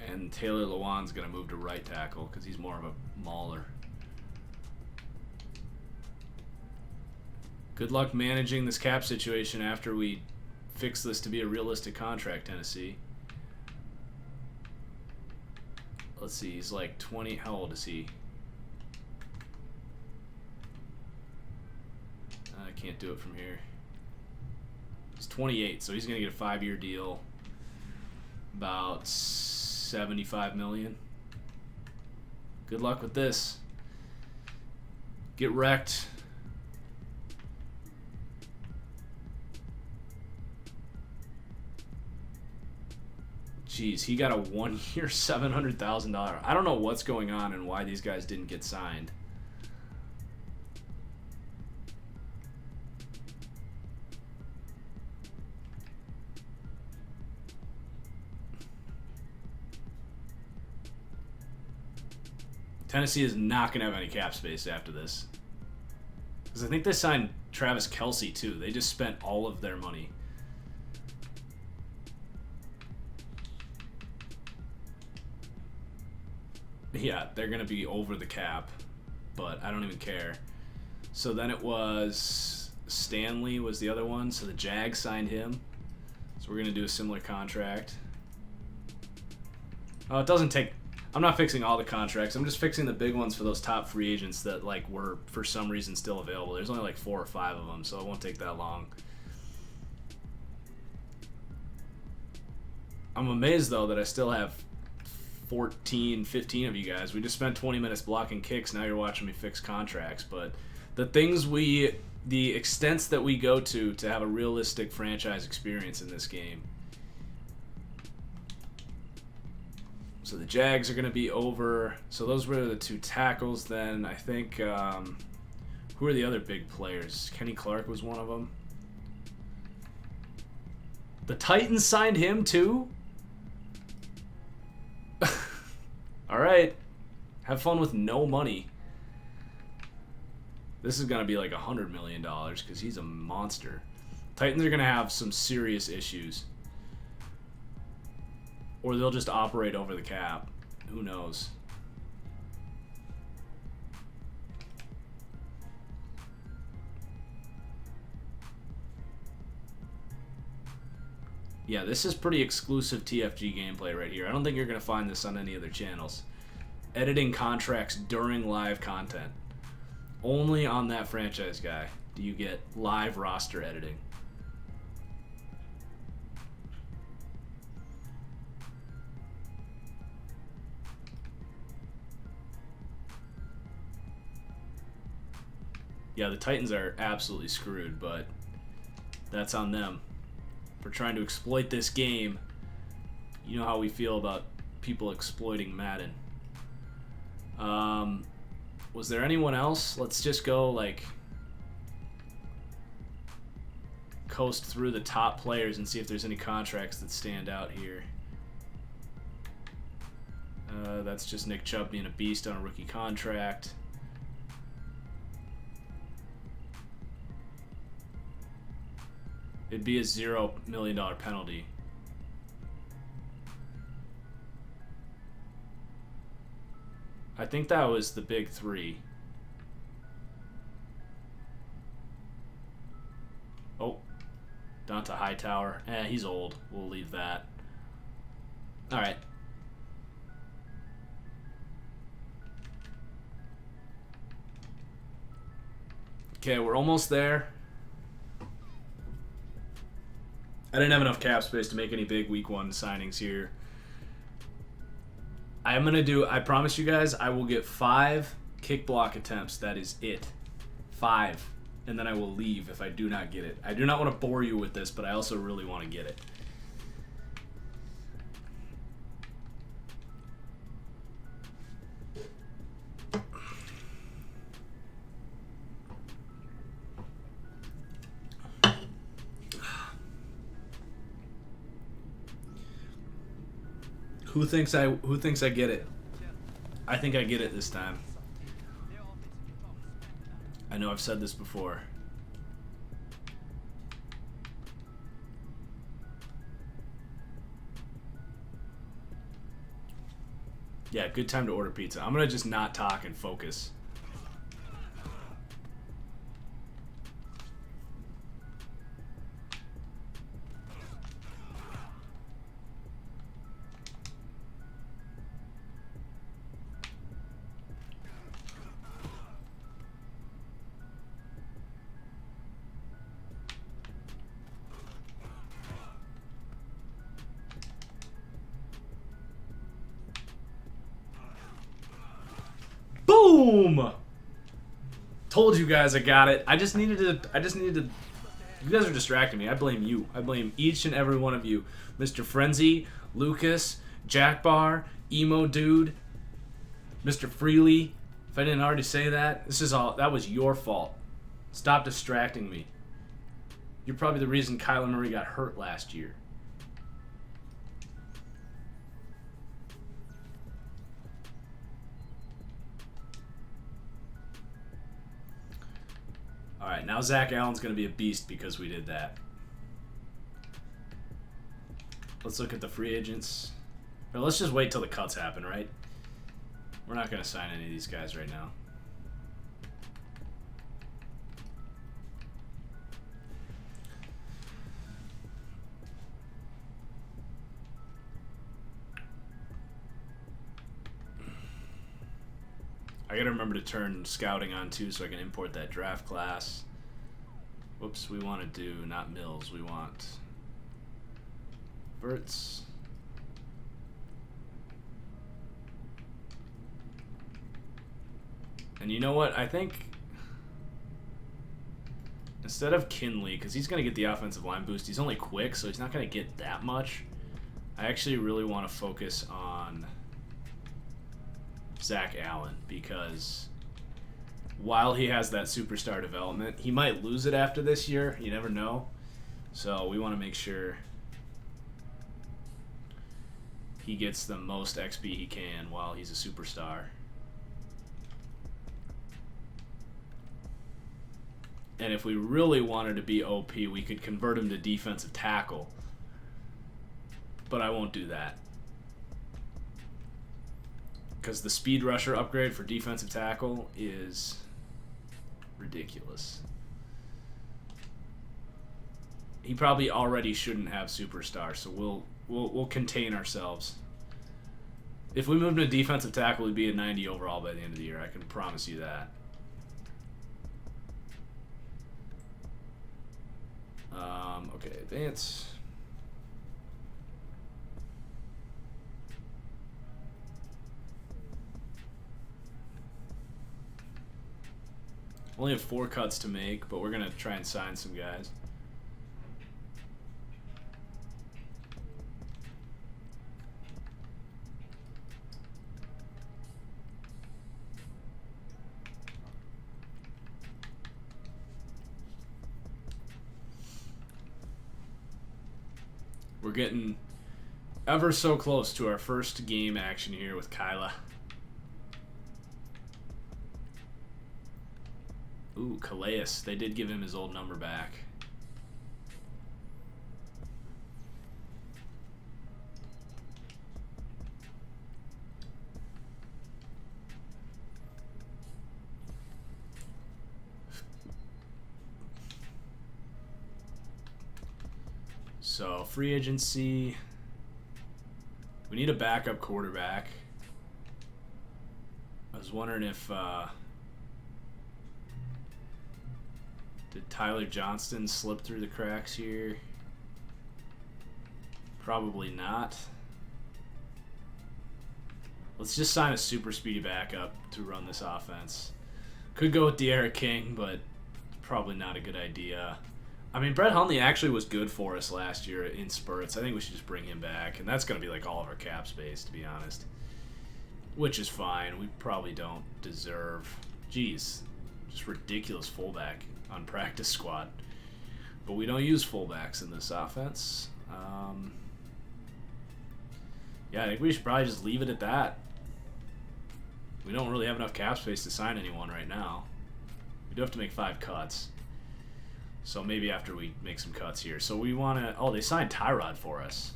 And Taylor Lewan's going to move to right tackle because he's more of a mauler. Good luck managing this cap situation after we fix this to be a realistic contract, Tennessee. Let's see, he's like 20. How old is he? I can't do it from here. He's 28, so he's going to get a 5-year deal. About $75 million. Good luck with this. Get wrecked. Jeez, he got a 1-year $700,000. I don't know what's going on and why these guys didn't get signed. Tennessee is not going to have any cap space after this. Because I think they signed Travis Kelce too. They just spent all of their money. Yeah, they're going to be over the cap, but I don't even care. So then it was Stanley was the other one, so the Jags signed him. So we're going to do a similar contract. Oh, it doesn't take... I'm not fixing all the contracts. I'm just fixing the big ones for those top free agents that like were for some reason still available. There's only like 4 or 5 of them, so it won't take that long. I'm amazed though that I still have 14, 15 of you guys. We just spent 20 minutes blocking kicks. Now you're watching me fix contracts. But the things the extents that we go to have a realistic franchise experience in this game. So the Jags are going to be over. So those were the 2 tackles then. I think Who are the other big players? Kenny Clark was one of them. The Titans signed him too? Alright. Have fun with no money. This is going to be like $100 million because he's a monster. Titans are going to have some serious issues. Or they'll just operate over the cap. Who knows? Yeah, this is pretty exclusive TFG gameplay right here. I don't think you're going to find this on any other channels. Editing contracts during live content. Only on that franchise guy do you get live roster editing. Yeah, the Titans are absolutely screwed, but that's on them for trying to exploit this game. You know how we feel about people exploiting Madden. Was there anyone else? Let's just go, like, coast through the top players and see if there's any contracts that stand out here. That's just Nick Chubb being a beast on a rookie contract. It'd be a $0 million penalty. I think that was the big three. Oh, Donta Hightower. He's old. We'll leave that. All right. Okay, we're almost there. I didn't have enough cap space to make any big week 1 signings here. I'm going to do, I promise you guys, I will get 5 kick block attempts. That is it. 5. And then I will leave if I do not get it. I do not want to bore you with this, but I also really want to get it. Who thinks I get it? I think I get it this time. I know I've said this before. Yeah, good time to order pizza. I'm gonna just not talk and focus. Boom! Told you guys I got it. I just needed to. You guys are distracting me. I blame you. I blame each and every one of you. Mr. Frenzy, Lucas, Jack Bar, Emo Dude, Mr. Freely. If I didn't already say that, that was your fault. Stop distracting me. You're probably the reason Kyler Murray got hurt last year. Alright, now Zach Allen's going to be a beast because we did that. Let's look at the free agents. Or let's just wait till the cuts happen, right? We're not going to sign any of these guys right now. I gotta remember to turn scouting on too so I can import that draft class. Whoops, we want to do not Mills, we want Verts. And you know what? I think instead of Kinley, because he's going to get the offensive line boost, he's only quick, so he's not going to get that much. I actually really want to focus on Zach Allen because while he has that superstar development. He might lose it after this year. You never know. So we want to make sure he gets the most XP he can while he's a superstar. And if we really wanted to be OP, we could convert him to defensive tackle. But I won't do that. Because the speed rusher upgrade for defensive tackle is ridiculous. He probably already shouldn't have superstar, so we'll contain ourselves. If we moved to defensive tackle, we'd be at 90 overall by the end of the year. I can promise you that. Okay, advance. Only have 4 cuts to make, but we're going to try and sign some guys. We're getting ever so close to our first game action here with Kyla. Ooh, Calais. They did give him his old number back. So, free agency. We need a backup quarterback. I was wondering if... did Tyler Johnston slip through the cracks here? Probably not. Let's just sign a super speedy backup to run this offense. Could go with De'Ara King, but probably not a good idea. I mean, Brett Hundley actually was good for us last year in spurts. I think we should just bring him back, and that's going to be like all of our cap space, to be honest. Which is fine. We probably don't deserve... Jeez, just ridiculous fullback on practice squad. But we don't use fullbacks in this offense. Yeah, I think we should probably just leave it at that. We don't really have enough cap space to sign anyone right now. We do have to make 5 cuts. So maybe after we make some cuts here. So we want to... Oh, they signed Tyrod for us.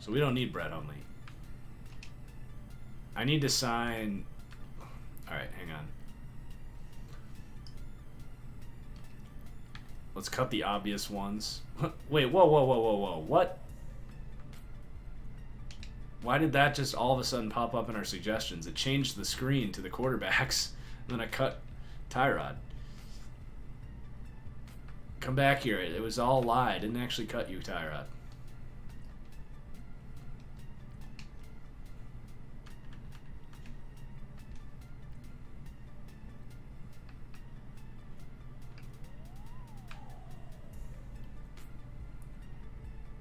So we don't need Brett Hundley. I need to sign... Alright, hang on. Let's cut the obvious ones. Wait, whoa. What? Why did that just all of a sudden pop up in our suggestions? It changed the screen to the quarterbacks, and then I cut Tyrod. Come back here. It was all a lie. I didn't actually cut you, Tyrod.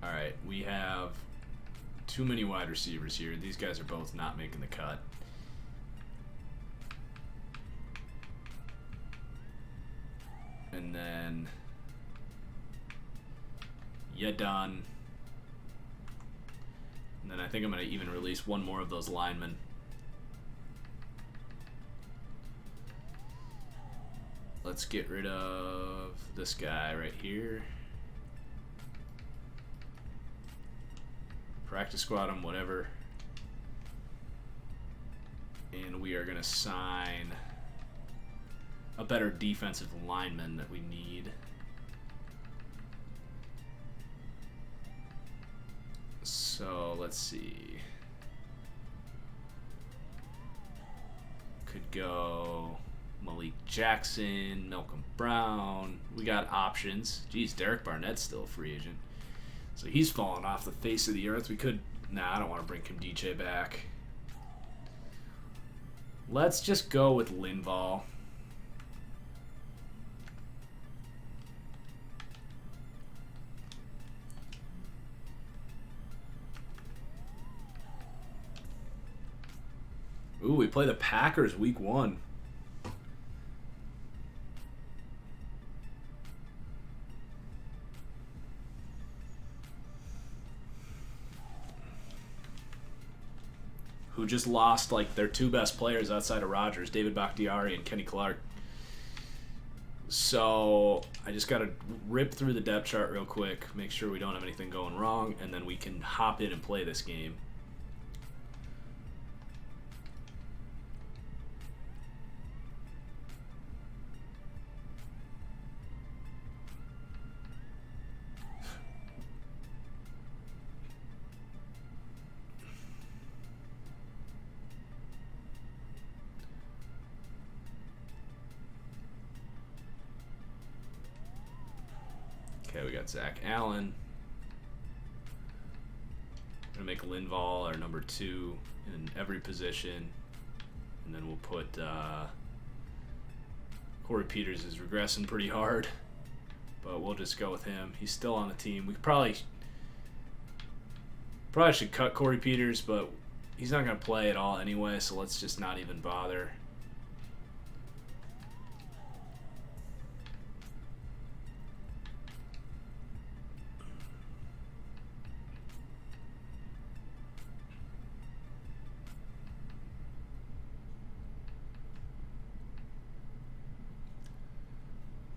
Alright, we have too many wide receivers here. These guys are both not making the cut. And then... done. And then I think I'm going to even release one more of those linemen. Let's get rid of this guy right here. Practice squad him, whatever. And we are going to sign a better defensive lineman that we need. So, let's see. Could go Malik Jackson, Malcolm Brown. We got options. Geez, Derek Barnett's still a free agent. So he's fallen off the face of the earth. We could... Nah, I don't want to bring Kim DJ back. Let's just go with Linval. Ooh, we play the Packers week 1. Who just lost like their 2 best players outside of Rodgers, David Bakhtiari and Kenny Clark. So I just got to rip through the depth chart real quick, make sure we don't have anything going wrong, and then we can hop in and play this game. Okay, we got Zach Allen. We're going to make Linval our number 2 in every position. And then we'll put Corey Peters is regressing pretty hard. But we'll just go with him. He's still on the team. We probably should cut Corey Peters, but he's not going to play at all anyway, so let's just not even bother.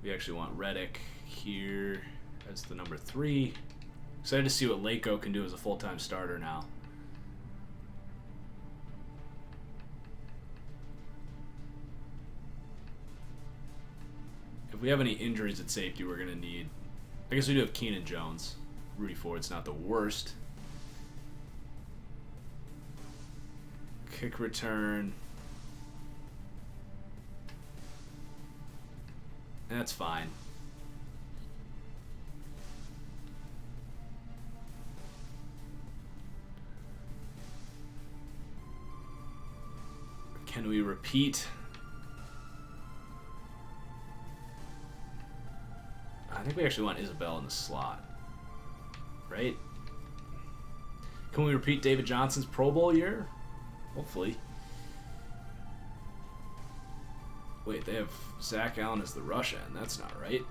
We actually want Reddick here as the number 3. Excited to see what Lako can do as a full-time starter now. If we have any injuries at safety, we're going to need... I guess we do have Keenan Jones. Rudy Ford's not the worst. Kick return. That's fine. Can we repeat? I think we actually want Isabel in the slot. Right? Can we repeat David Johnson's Pro Bowl year? Hopefully. Wait, they have Zach Allen as the rush end. That's not right.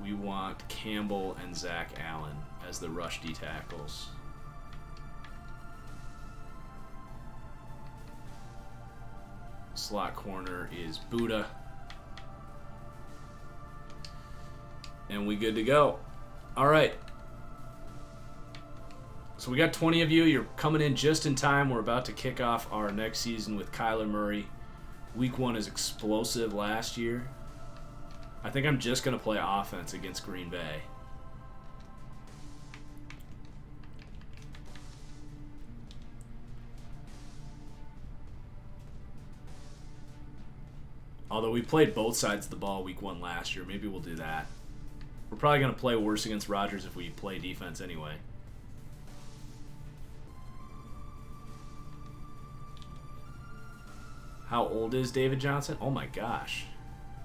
We want Campbell and Zach Allen as the rush D tackles. Slot corner is Buddha. And we good to go. All right. So we got 20 of you. You're coming in just in time. We're about to kick off our next season with Kyler Murray. Week 1 is explosive last year. I think I'm just going to play offense against Green Bay. Although we played both sides of the ball week 1 last year. Maybe we'll do that. We're probably going to play worse against Rodgers if we play defense anyway. How old is David Johnson? Oh my gosh.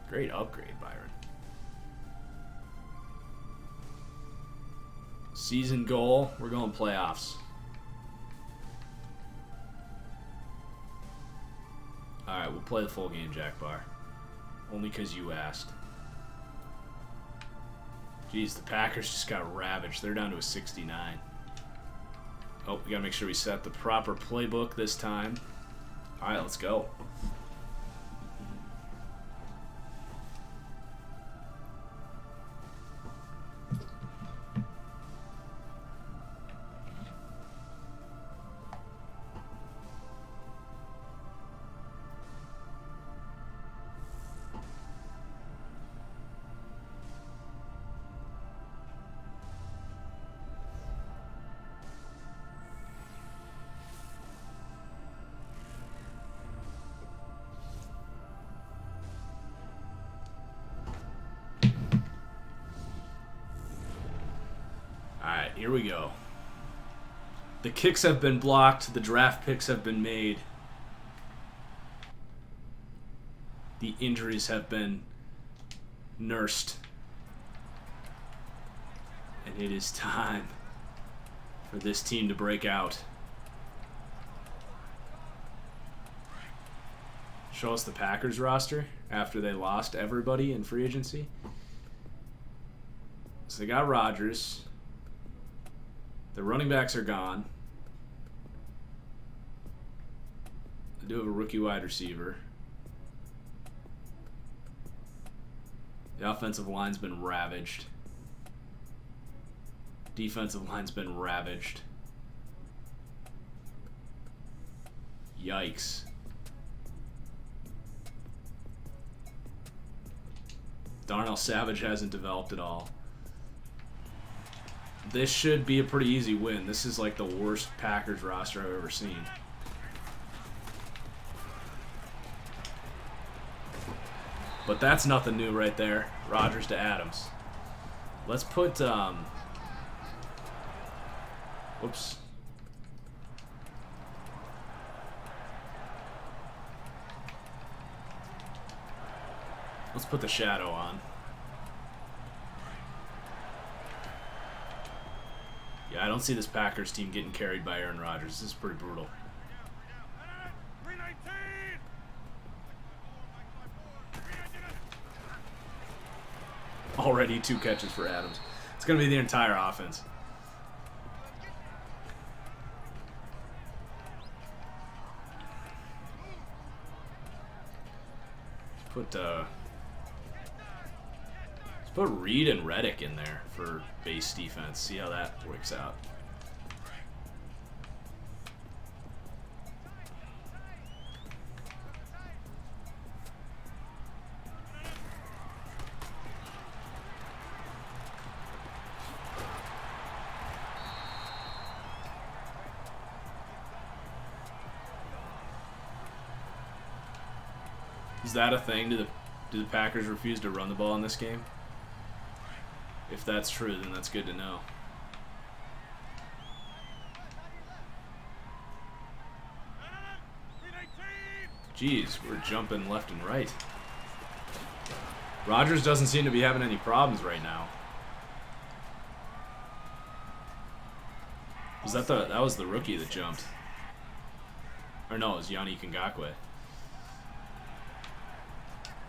Great upgrade, Byron. Season goal, we're going playoffs. Alright, we'll play the full game, Jack Barr. Only because you asked. Jeez, the Packers just got ravaged. They're down to a 69. Oh, we gotta make sure we set the proper playbook this time. Alright, let's go. Alright, here we go. The kicks have been blocked. The draft picks have been made. The injuries have been nursed. And it is time for this team to break out. Show us the Packers roster after they lost everybody in free agency. So they got Rodgers. The running backs are gone. They do have a rookie wide receiver. The offensive line's been ravaged. Defensive line's been ravaged. Yikes. Darnell Savage hasn't developed at all. This should be a pretty easy win. This is like the worst Packers roster I've ever seen. But that's nothing new right there. Rodgers to Adams. Let's put, whoops. Let's put the shadow on. Yeah, I don't see this Packers team getting carried by Aaron Rodgers. This is pretty brutal. Already 2 catches for Adams. It's going to be the entire offense. Let's put Reed and Reddick in there for base defense. See how that works out. Is that a thing? Do the Packers refuse to run the ball in this game? If that's true, then that's good to know. Jeez, we're jumping left and right. Rodgers doesn't seem to be having any problems right now. Was that that was the rookie that jumped? Or no, it was Yannick Ngakoue.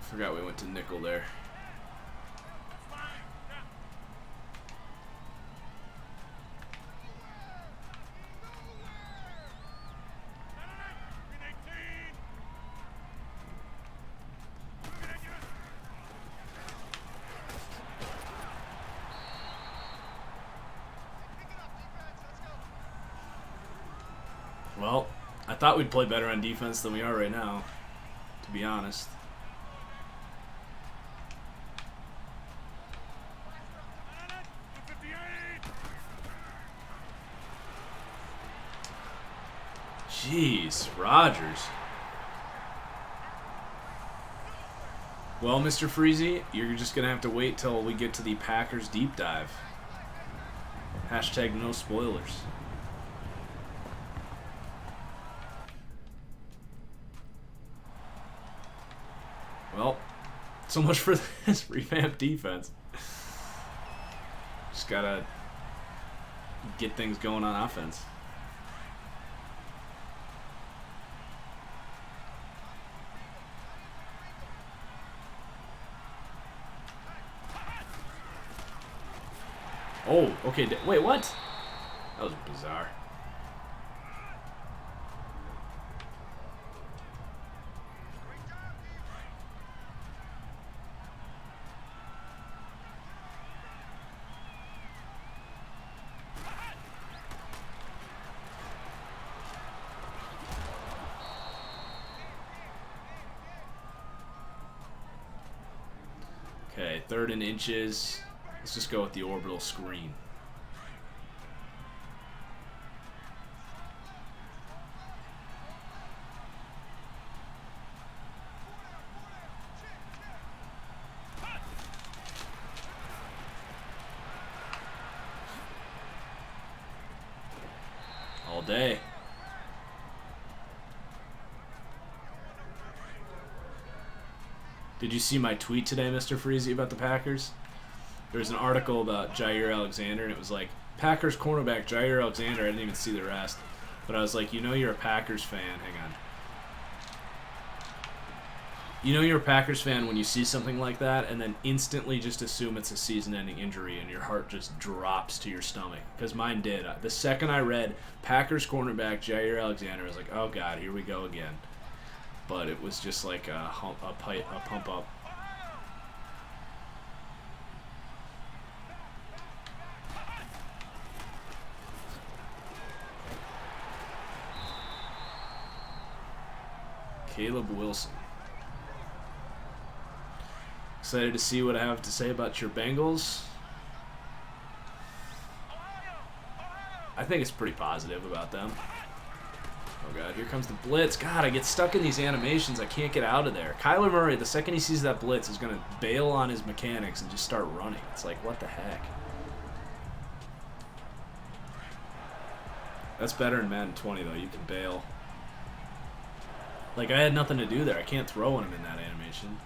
Forgot we went to nickel there. Well, I thought we'd play better on defense than we are right now, to be honest. Jeez, Rodgers. Well, Mr. Freezy, you're just going to have to wait till we get to the Packers deep dive. Hashtag no spoilers. Well, so much for this revamped defense. Just got to get things going on offense. Oh, okay. Wait, what? That was bizarre. Okay, 3rd and inches. Let's just go with the orbital screen. All day. Did you see my tweet today, Mr. Freezy, about the Packers? There's an article about Jair Alexander, and it was like, Packers cornerback Jair Alexander. I didn't even see the rest. But I was like, you know you're a Packers fan. Hang on. You know you're a Packers fan when you see something like that and then instantly just assume it's a season-ending injury and your heart just drops to your stomach. Because mine did. The second I read Packers cornerback Jair Alexander, I was like, oh, God, here we go again. But it was just like a pump up. Caleb Wilson. Excited to see what I have to say about your Bengals. I think it's pretty positive about them. Oh, God, here comes the blitz. God, I get stuck in these animations. I can't get out of there. Kyler Murray, the second he sees that blitz, is going to bail on his mechanics and just start running. It's like, what the heck? That's better in Madden 20, though. You can bail. Like, I had nothing to do there. I can't throw him in that animation.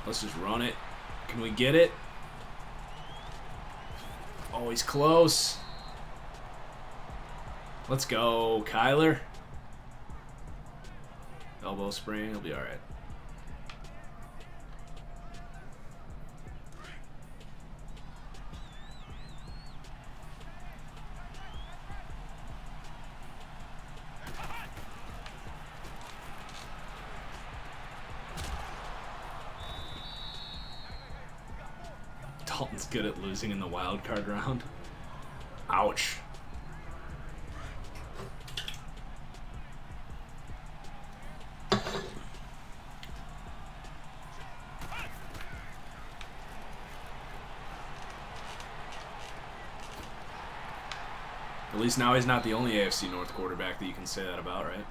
Let's just run it. Can we get it? Oh, he's close. Let's go, Kyler. Elbow sprain. He'll be all right. Dalton's good at losing in the wild card round. Ouch. At least now he's not the only AFC North quarterback that you can say that about, right?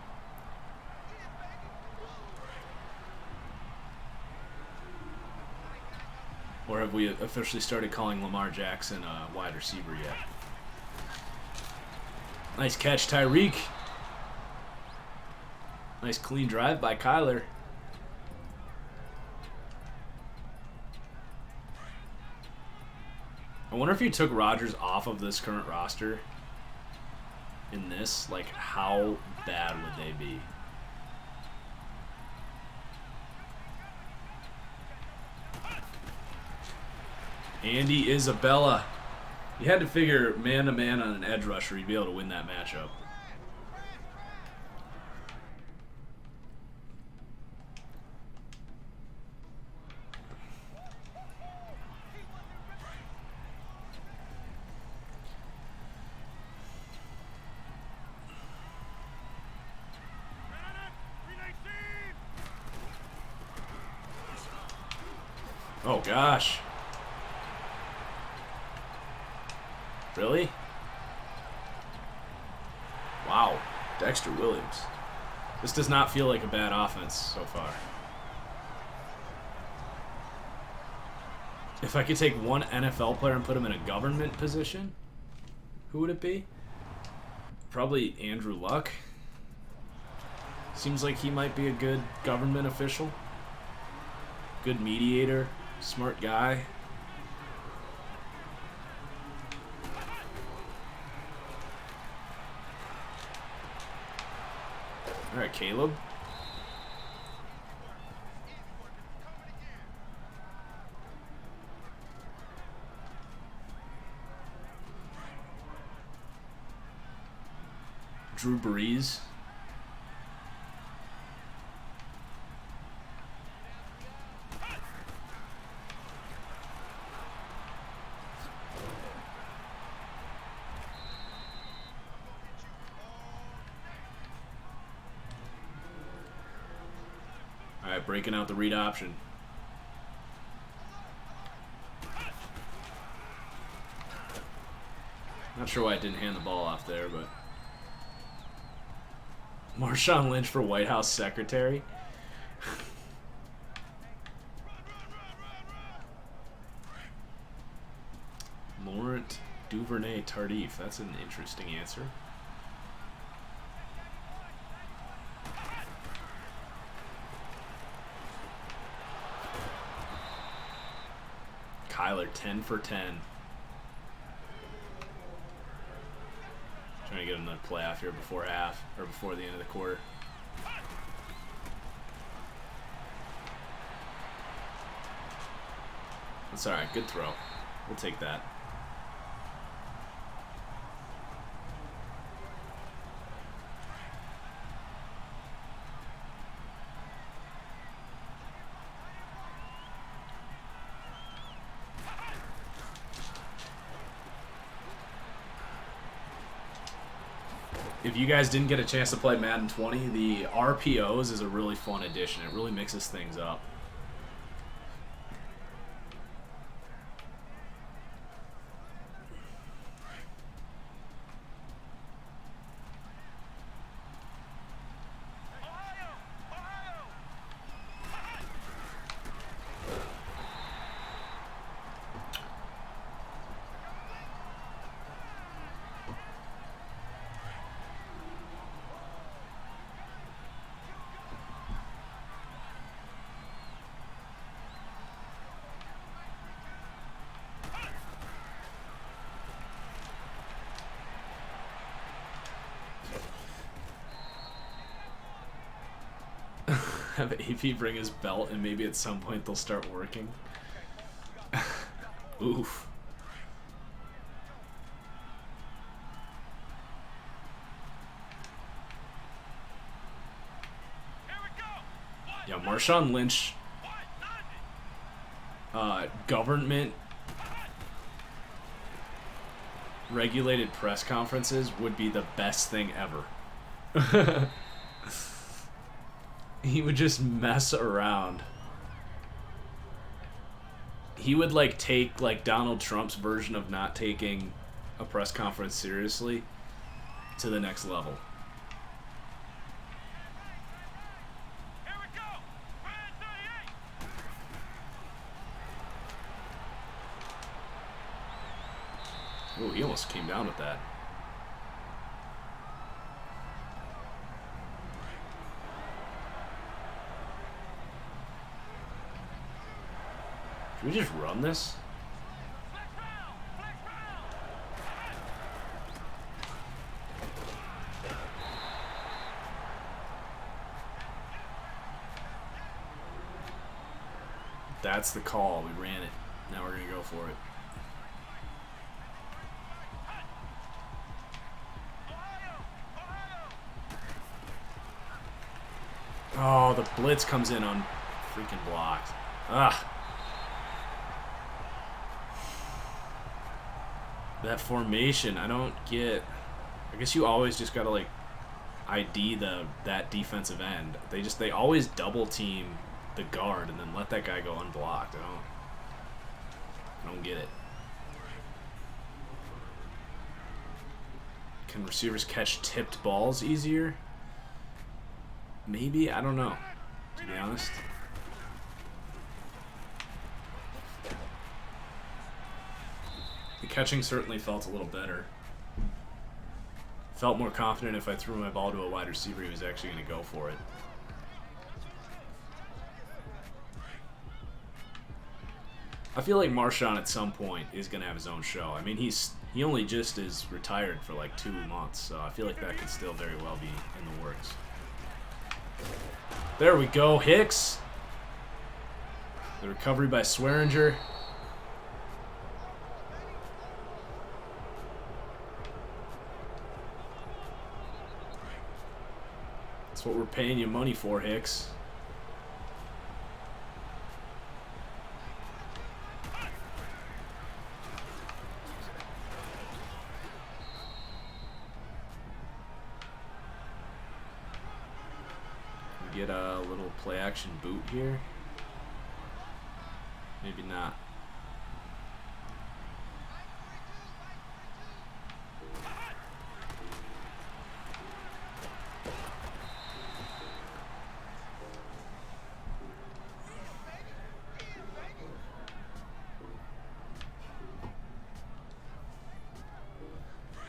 Or have we officially started calling Lamar Jackson a wide receiver yet? Nice catch, Tyreek. Nice clean drive by Kyler. I wonder if you took Rodgers off of this current roster in this, like, how bad would they be? Andy Isabella. You had to figure man-to-man on an edge rusher, you'd be able to win that matchup. Oh, gosh. Really? Wow. Dexter Williams. This does not feel like a bad offense so far. If I could take one NFL player and put him in a government position, who would it be? Probably Andrew Luck. Seems like he might be a good government official. Good mediator. Smart guy. All right, Caleb. Drew Brees. Breaking out the read option. Not sure why I didn't hand the ball off there, but Marshawn Lynch for White House secretary. Laurent Duvernay Tardif. That's an interesting answer. Kyler 10 for 10. Trying to get another playoff here before half, or before the end of the quarter. That's alright, good throw. We'll take that. If you guys didn't get a chance to play Madden 20, the RPOs is a really fun addition. It really mixes things up. Have AP bring his belt and maybe at some point they'll start working. Oof. Yeah, Marshawn Lynch government regulated press conferences would be the best thing ever. He would just mess around. He would like take like Donald Trump's version of not taking a press conference seriously to the next level. Oh, he almost came down with that. Should we just run this? That's the call. We ran it. Now we're going to go for it. Oh, the blitz comes in on freaking blocked. Ah. That formation, I don't get. I guess you always just gotta like ID that defensive end. They always double team the guard and then let that guy go unblocked. I don't get it. Can receivers catch tipped balls easier? Maybe, I don't know, to be honest. The catching certainly felt a little better. Felt more confident if I threw my ball to a wide receiver, he was actually going to go for it. I feel like Marshawn at some point is going to have his own show. I mean, he only just is retired for like 2 months, so I feel like that could still very well be in the works. There we go, Hicks. The recovery by Swearinger. That's what we're paying you money for, Hicks. Get a little play action boot here. Maybe not.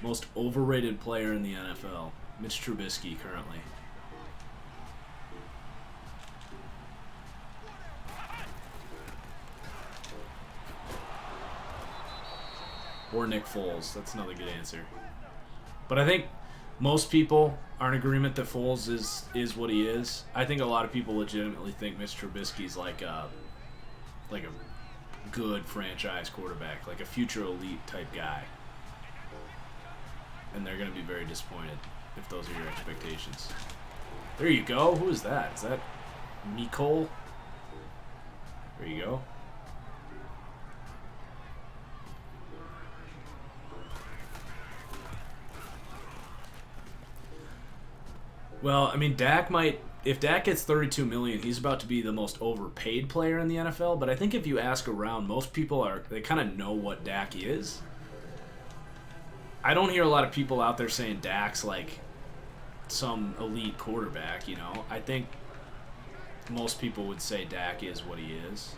Most overrated player in the NFL, Mitch Trubisky currently. Or Nick Foles. That's another good answer. But I think most people are in agreement that Foles is what he is. I think a lot of people legitimately think Mr. Trubisky's like a good franchise quarterback, like a future elite type guy. And they're going to be very disappointed if those are your expectations. There you go. Who is that? Is that Nicole? There you go. Well, I mean, Dak might... If Dak gets $32 million, he's about to be the most overpaid player in the NFL. But I think if you ask around, most people they kind of know what Dak is. I don't hear a lot of people out there saying Dak's like some elite quarterback, you know. I think most people would say Dak is what he is.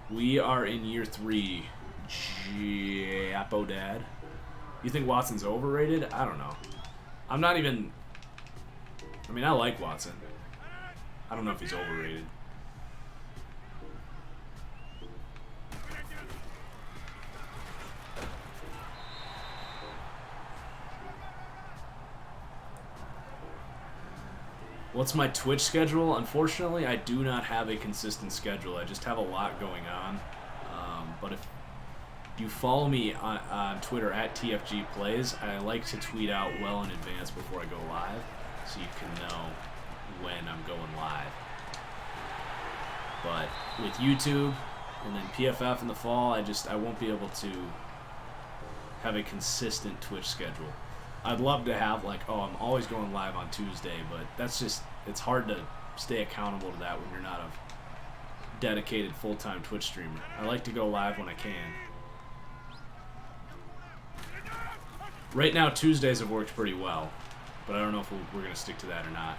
We are in year 3. Japo Dad. You think Watson's overrated? I don't know. I'm not even... I mean, I like Watson. I don't know if he's overrated. What's my Twitch schedule? Unfortunately, I do not have a consistent schedule. I just have a lot going on. But if you follow me on Twitter at TFG Plays, I like to tweet out well in advance before I go live, so you can know when I'm going live. But with YouTube and then PFF in the fall, I won't be able to have a consistent Twitch schedule. I'd love to have like, oh, I'm always going live on Tuesday, but that's just, it's hard to stay accountable to that when you're not a dedicated full-time Twitch streamer. I like to go live when I can. Right now, Tuesdays have worked pretty well, but I don't know if we're going to stick to that or not.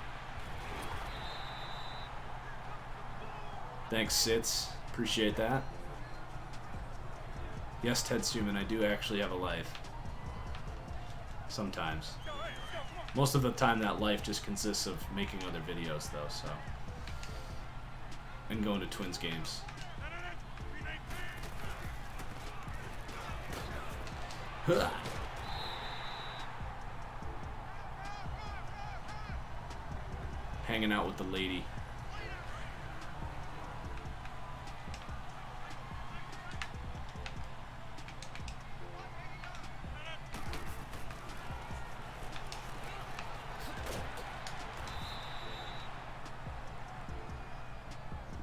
Thanks, Sits. Appreciate that. Yes, Ted Suman, I do actually have a life. Sometimes. Most of the time, that life just consists of making other videos, though, so. And going to Twins games. Huh. Hanging out with the lady.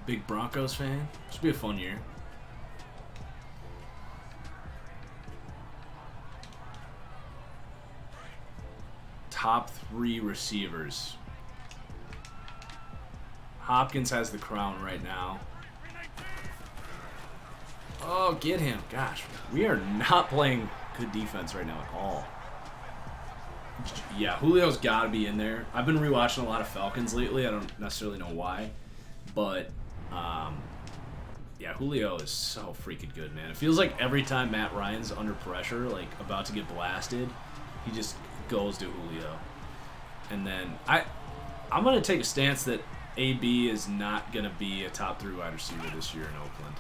Big Broncos fan. Should be a fun year. Top 3 receivers. Hopkins has the crown right now. Oh, get him. Gosh, we are not playing good defense right now at all. Yeah, Julio's got to be in there. I've been rewatching a lot of Falcons lately. I don't necessarily know why. But, yeah, Julio is so freaking good, man. It feels like every time Matt Ryan's under pressure, like about to get blasted, he just goes to Julio. And then I'm going to take a stance that AB is not going to be a top 3 wide receiver this year in Oakland.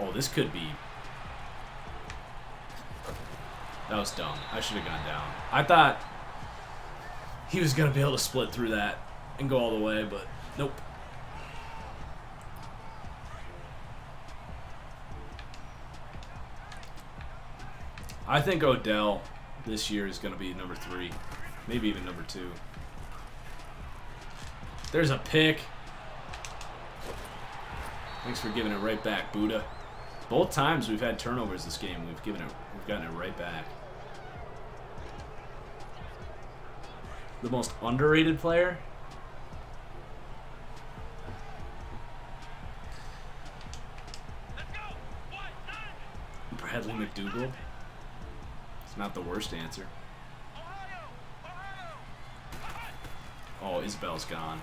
Oh, this could be... That was dumb. I should have gone down. I thought he was going to be able to split through that and go all the way, but nope. I think Odell this year is going to be number 3, maybe even number 2. There's a pick. Thanks for giving it right back, Buddha. Both times we've had turnovers this game, we've gotten it right back. The most underrated player? Bradley McDougald. It's not the worst answer. Oh, Isabel's gone.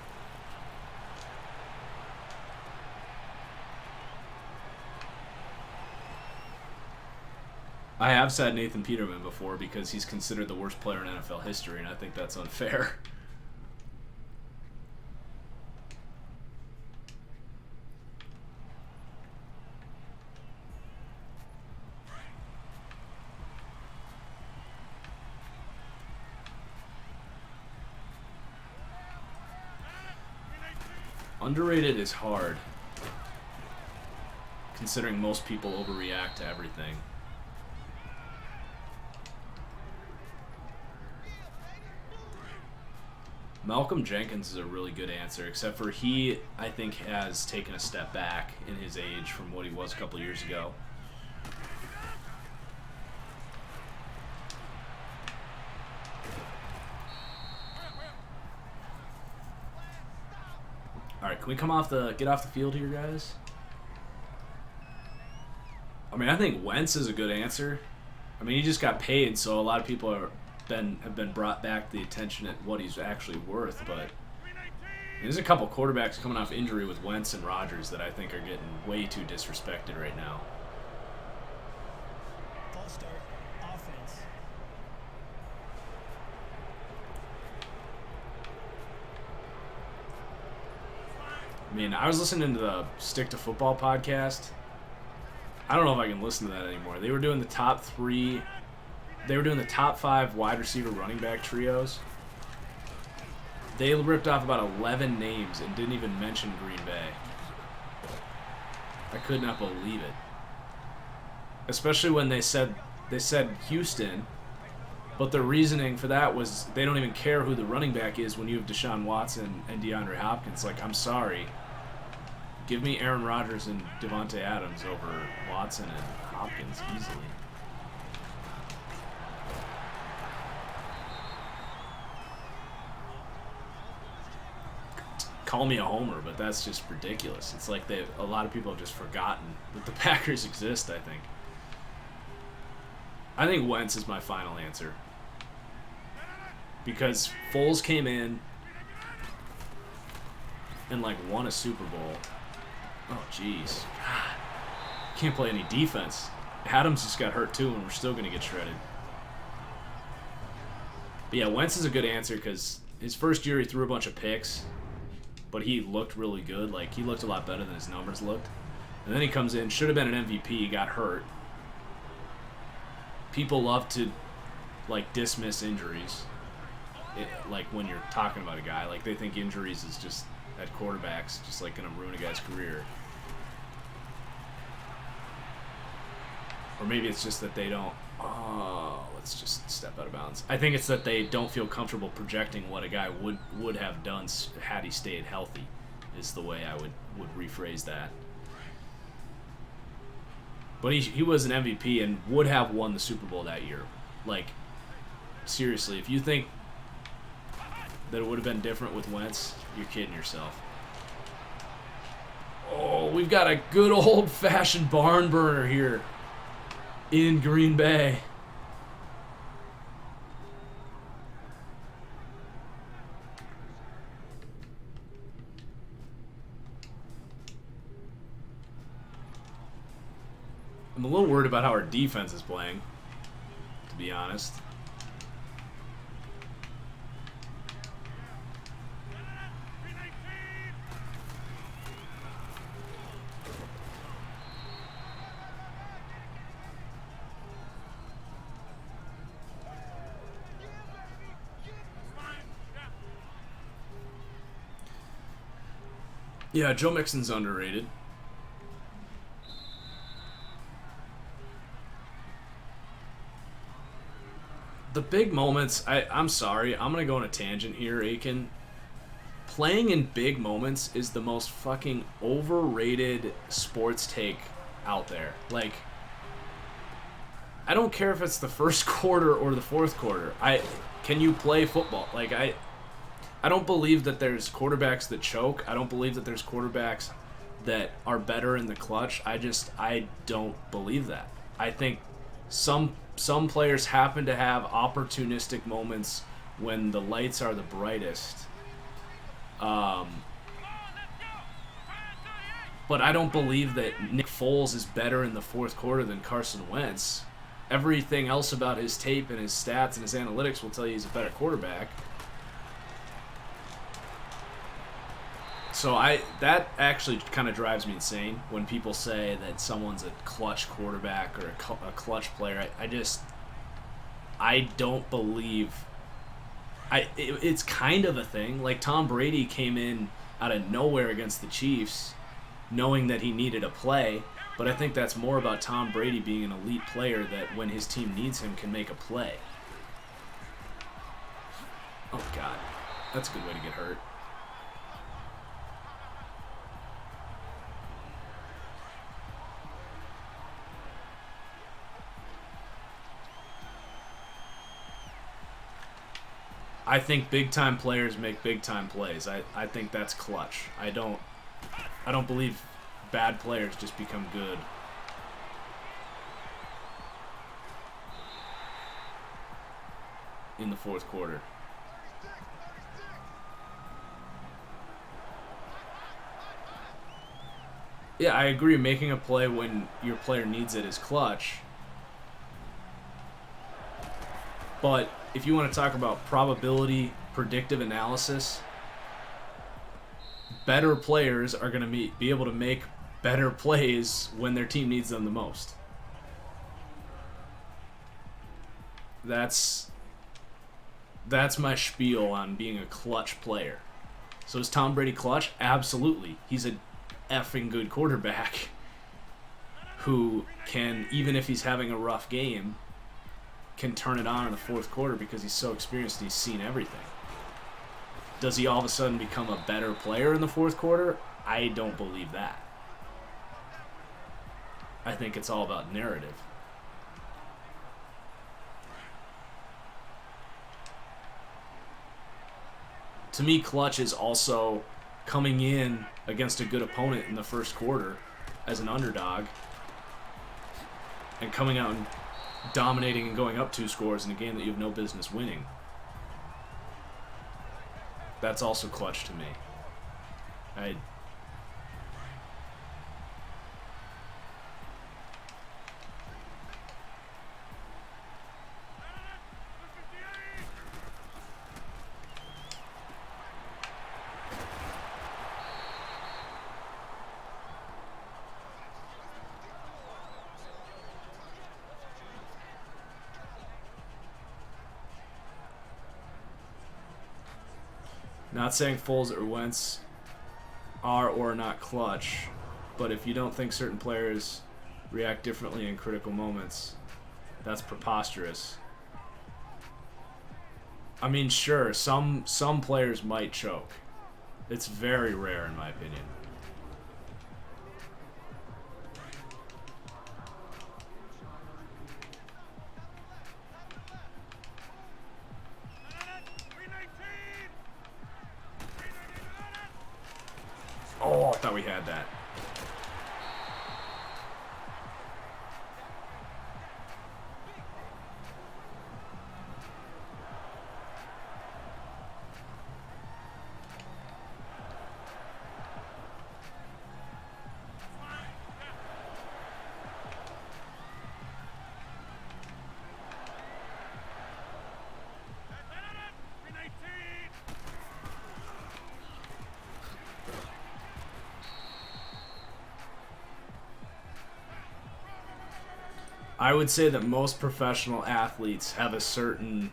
I have said Nathan Peterman before because he's considered the worst player in NFL history, and I think that's unfair. Underrated is hard, considering most people overreact to everything. Malcolm Jenkins is a really good answer, except for he, I think, has taken a step back in his age from what he was a couple years ago. All right, can we get off the field here, guys? I mean, I think Wentz is a good answer. I mean, he just got paid, so a lot of people have been brought back to the attention at what he's actually worth. But there's a couple quarterbacks coming off injury with Wentz and Rodgers that I think are getting way too disrespected right now. False start. Offense. I mean, I was listening to the Stick to Football podcast. I don't know if I can listen to that anymore. They were doing the top 5 wide receiver running back trios. They ripped off about 11 names and didn't even mention Green Bay. I could not believe it. Especially when they said Houston, but their reasoning for that was they don't even care who the running back is when you have Deshaun Watson and DeAndre Hopkins. Like, I'm sorry. Give me Aaron Rodgers and Devontae Adams over Watson and Hopkins easily. Call me a homer, but that's just ridiculous. It's like a lot of people have just forgotten that the Packers exist, I think. I think Wentz is my final answer. Because Foles came in and won a Super Bowl. Oh, jeez. Can't play any defense. Adams just got hurt too, and we're still going to get shredded. But yeah, Wentz is a good answer because his first year he threw a bunch of picks, but he looked really good. He looked a lot better than his numbers looked. And then he comes in, should have been an MVP, got hurt. People love to, dismiss injuries. When you're talking about a guy, they think injuries is just at quarterbacks, just going to ruin a guy's career. Or maybe it's just that they don't. Oh, let's just step out of bounds. I think it's that they don't feel comfortable projecting what a guy would have done had he stayed healthy, is the way I would rephrase that. But he was an MVP and would have won the Super Bowl that year. Seriously, if you think that it would have been different with Wentz, you're kidding yourself. Oh, we've got a good old-fashioned barn burner here in Green Bay. I'm a little worried about how our defense is playing, to be honest. Yeah, Joe Mixon's underrated. The big moments, I'm sorry, I'm going to go on a tangent here, Aiken. Playing in big moments is the most fucking overrated sports take out there. I don't care if it's the first quarter or the fourth quarter. Can you play football? I don't believe that there's quarterbacks that choke. I don't believe that there's quarterbacks that are better in the clutch. I don't believe that. I think some players happen to have opportunistic moments when the lights are the brightest. But I don't believe that Nick Foles is better in the fourth quarter than Carson Wentz. Everything else about his tape and his stats and his analytics will tell you he's a better quarterback. So that actually kind of drives me insane when people say that someone's a clutch quarterback or a clutch player. I don't believe. It's kind of a thing. Tom Brady came in out of nowhere against the Chiefs, knowing that he needed a play. But I think that's more about Tom Brady being an elite player that when his team needs him can make a play. Oh, God. That's a good way to get hurt. I think big-time players make big-time plays. I think that's clutch. I don't believe bad players just become good. In the fourth quarter. Yeah, I agree. Making a play when your player needs it is clutch. But if you want to talk about probability, predictive analysis, better players are going to be able to make better plays when their team needs them the most. That's my spiel on being a clutch player. So is Tom Brady clutch? Absolutely. He's a effing good quarterback who can, even if he's having a rough game, can turn it on in the fourth quarter because he's so experienced and he's seen everything. Does he all of a sudden become a better player in the fourth quarter? I don't believe that. I think it's all about narrative. To me, clutch is also coming in against a good opponent in the first quarter as an underdog and coming out and dominating and going up 2 scores in a game that you have no business winning. That's also clutch to me. Not saying Foles or Wentz are or are not clutch, but if you don't think certain players react differently in critical moments, that's preposterous. I mean, sure, some players might choke. It's very rare, in my opinion. Oh, I thought we had that. I would say that most professional athletes have a certain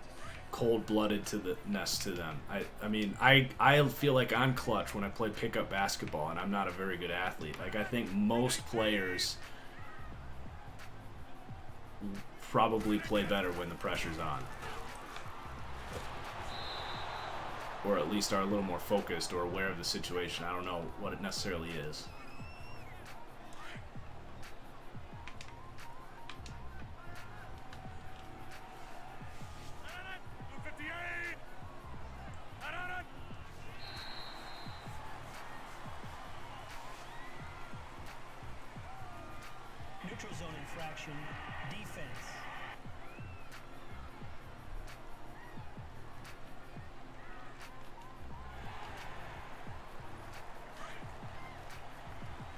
cold-bloodedness to them. I mean, I feel like I'm clutch when I play pickup basketball, and I'm not a very good athlete. Like, I think most players probably play better when the pressure's on. Or at least are a little more focused or aware of the situation. I don't know what it necessarily is. Neutral zone infraction. Defense.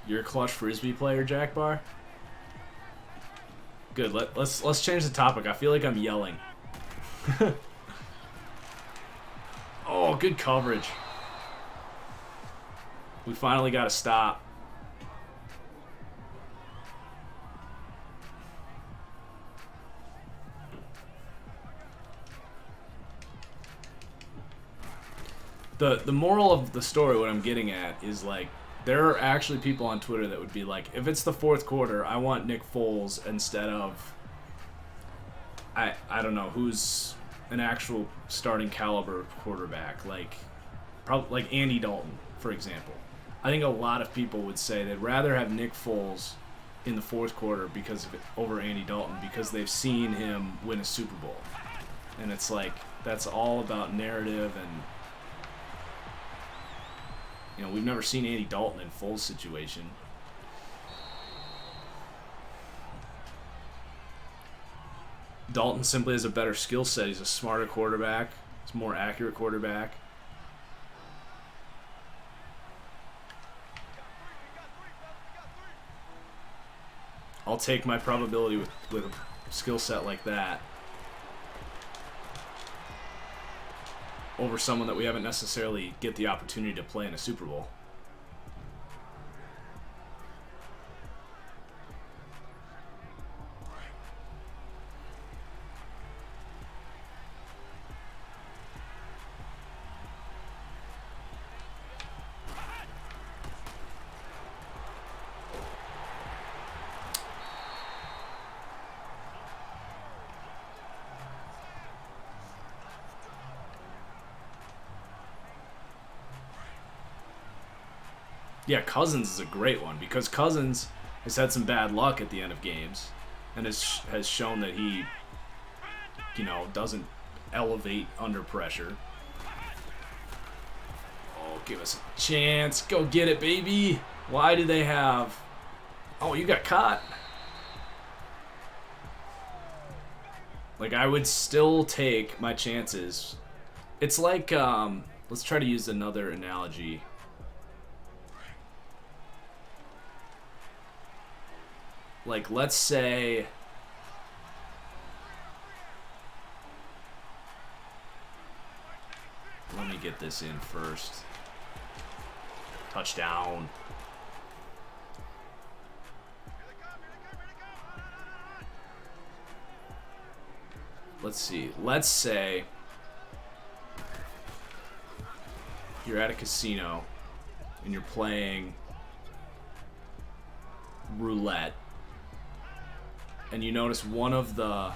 You're a clutch frisbee player, Jack Bar? Good. Let's change the topic. I feel like I'm yelling. Oh, good coverage. We finally got a stop. The moral of the story, what I'm getting at, is like there are actually people on Twitter that would be like, if it's the fourth quarter, I want Nick Foles instead of I don't know who's an actual starting caliber quarterback, like probably like Andy Dalton, for example. I think a lot of people would say they'd rather have Nick Foles in the fourth quarter over Andy Dalton because they've seen him win a Super Bowl. And it's like that's all about narrative, and you know, we've never seen Andy Dalton in Foles' situation. Dalton simply has a better skill set. He's a smarter quarterback. He's a more accurate quarterback. I'll take my probability with a skill set like that over someone that we haven't necessarily get the opportunity to play in a Super Bowl. Yeah, Cousins is a great one because Cousins has had some bad luck at the end of games and has shown that he, you know, doesn't elevate under pressure. Oh, give us a chance. Go get it, baby. Why do they have... Oh, you got caught. Like, I would still take my chances. It's like, let's try to use another analogy. Like, let's say... Let me get this in first. Touchdown. Let's see. Let's say you're at a casino and you're playing roulette. And you notice one of the,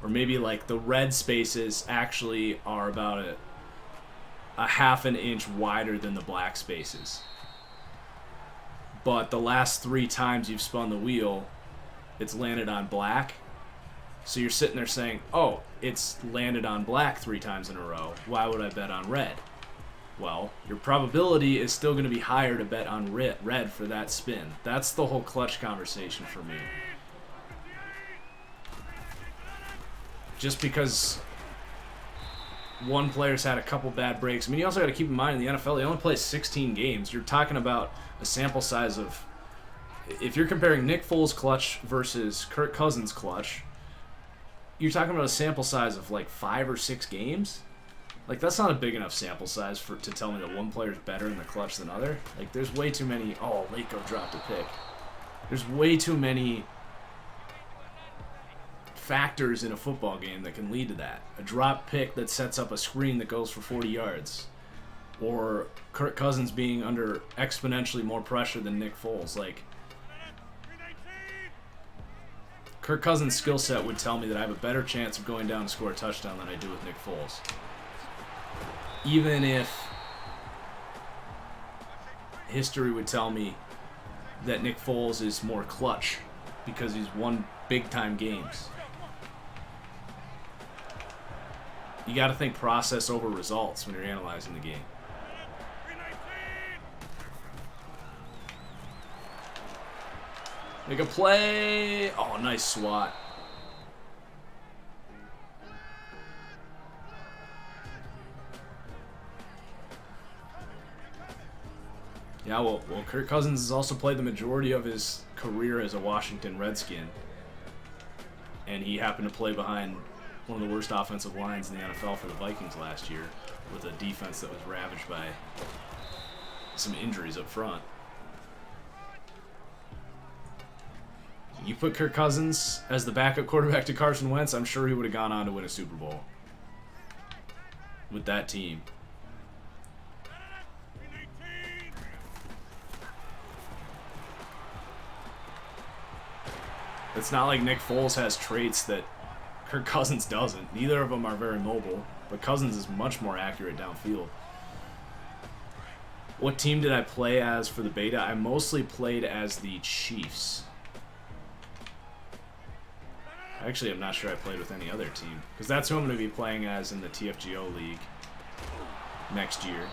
or maybe like the red spaces actually are about a half an inch wider than the black spaces. But the last 3 times you've spun the wheel, it's landed on black. So you're sitting there saying, oh, it's landed on black 3 times in a row. Why would I bet on red? Well, your probability is still going to be higher to bet on red for that spin. That's the whole clutch conversation for me. Just because one player's had a couple bad breaks. I mean, you also got to keep in mind in the NFL, they only play 16 games. You're talking about a sample size of... If you're comparing Nick Foles' clutch versus Kirk Cousins' clutch, you're talking about a sample size of like 5 or 6 games. Like, that's not a big enough sample size to tell me that one player's better in the clutch than other. Like, there's way too many... Oh, Lako dropped a pick. There's way too many factors in a football game that can lead to that. A drop pick that sets up a screen that goes for 40 yards. Or Kirk Cousins being under exponentially more pressure than Nick Foles. Like, Kirk Cousins' skill set would tell me that I have a better chance of going down and score a touchdown than I do with Nick Foles. Even if history would tell me that Nick Foles is more clutch because he's won big-time games. You got to think process over results when you're analyzing the game. Make a play. Oh, nice swat. Yeah, well, Kirk Cousins has also played the majority of his career as a Washington Redskin. And he happened to play behind one of the worst offensive lines in the NFL for the Vikings last year, with a defense that was ravaged by some injuries up front. You put Kirk Cousins as the backup quarterback to Carson Wentz, I'm sure he would have gone on to win a Super Bowl. with that team. It's not like Nick Foles has traits that Kirk Cousins doesn't. Neither of them are very mobile, but Cousins is much more accurate downfield. What team did I play as for the beta? I mostly played as the Chiefs. Actually, I'm not sure I played with any other team, because that's who I'm going to be playing as in the TFGO League next year.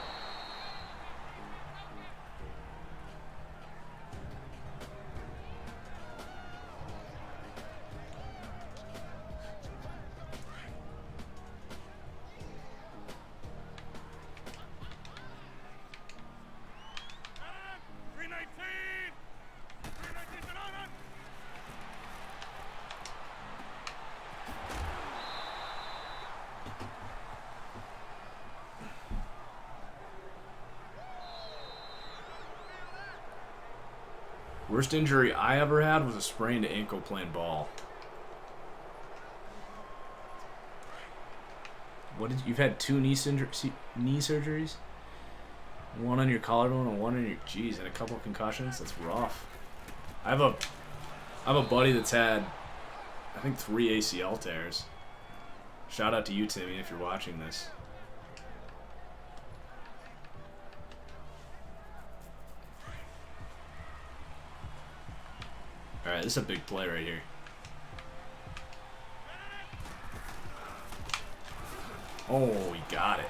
Worst injury I ever had was a sprained ankle playing ball. What did you've had 2 knee surgeries? One on your collarbone and one on your and a couple of concussions. That's rough. I have a buddy that's had, I think, 3 ACL tears. Shout out to you, Timmy, if you're watching this. Alright, this is a big play right here. Oh, he got it.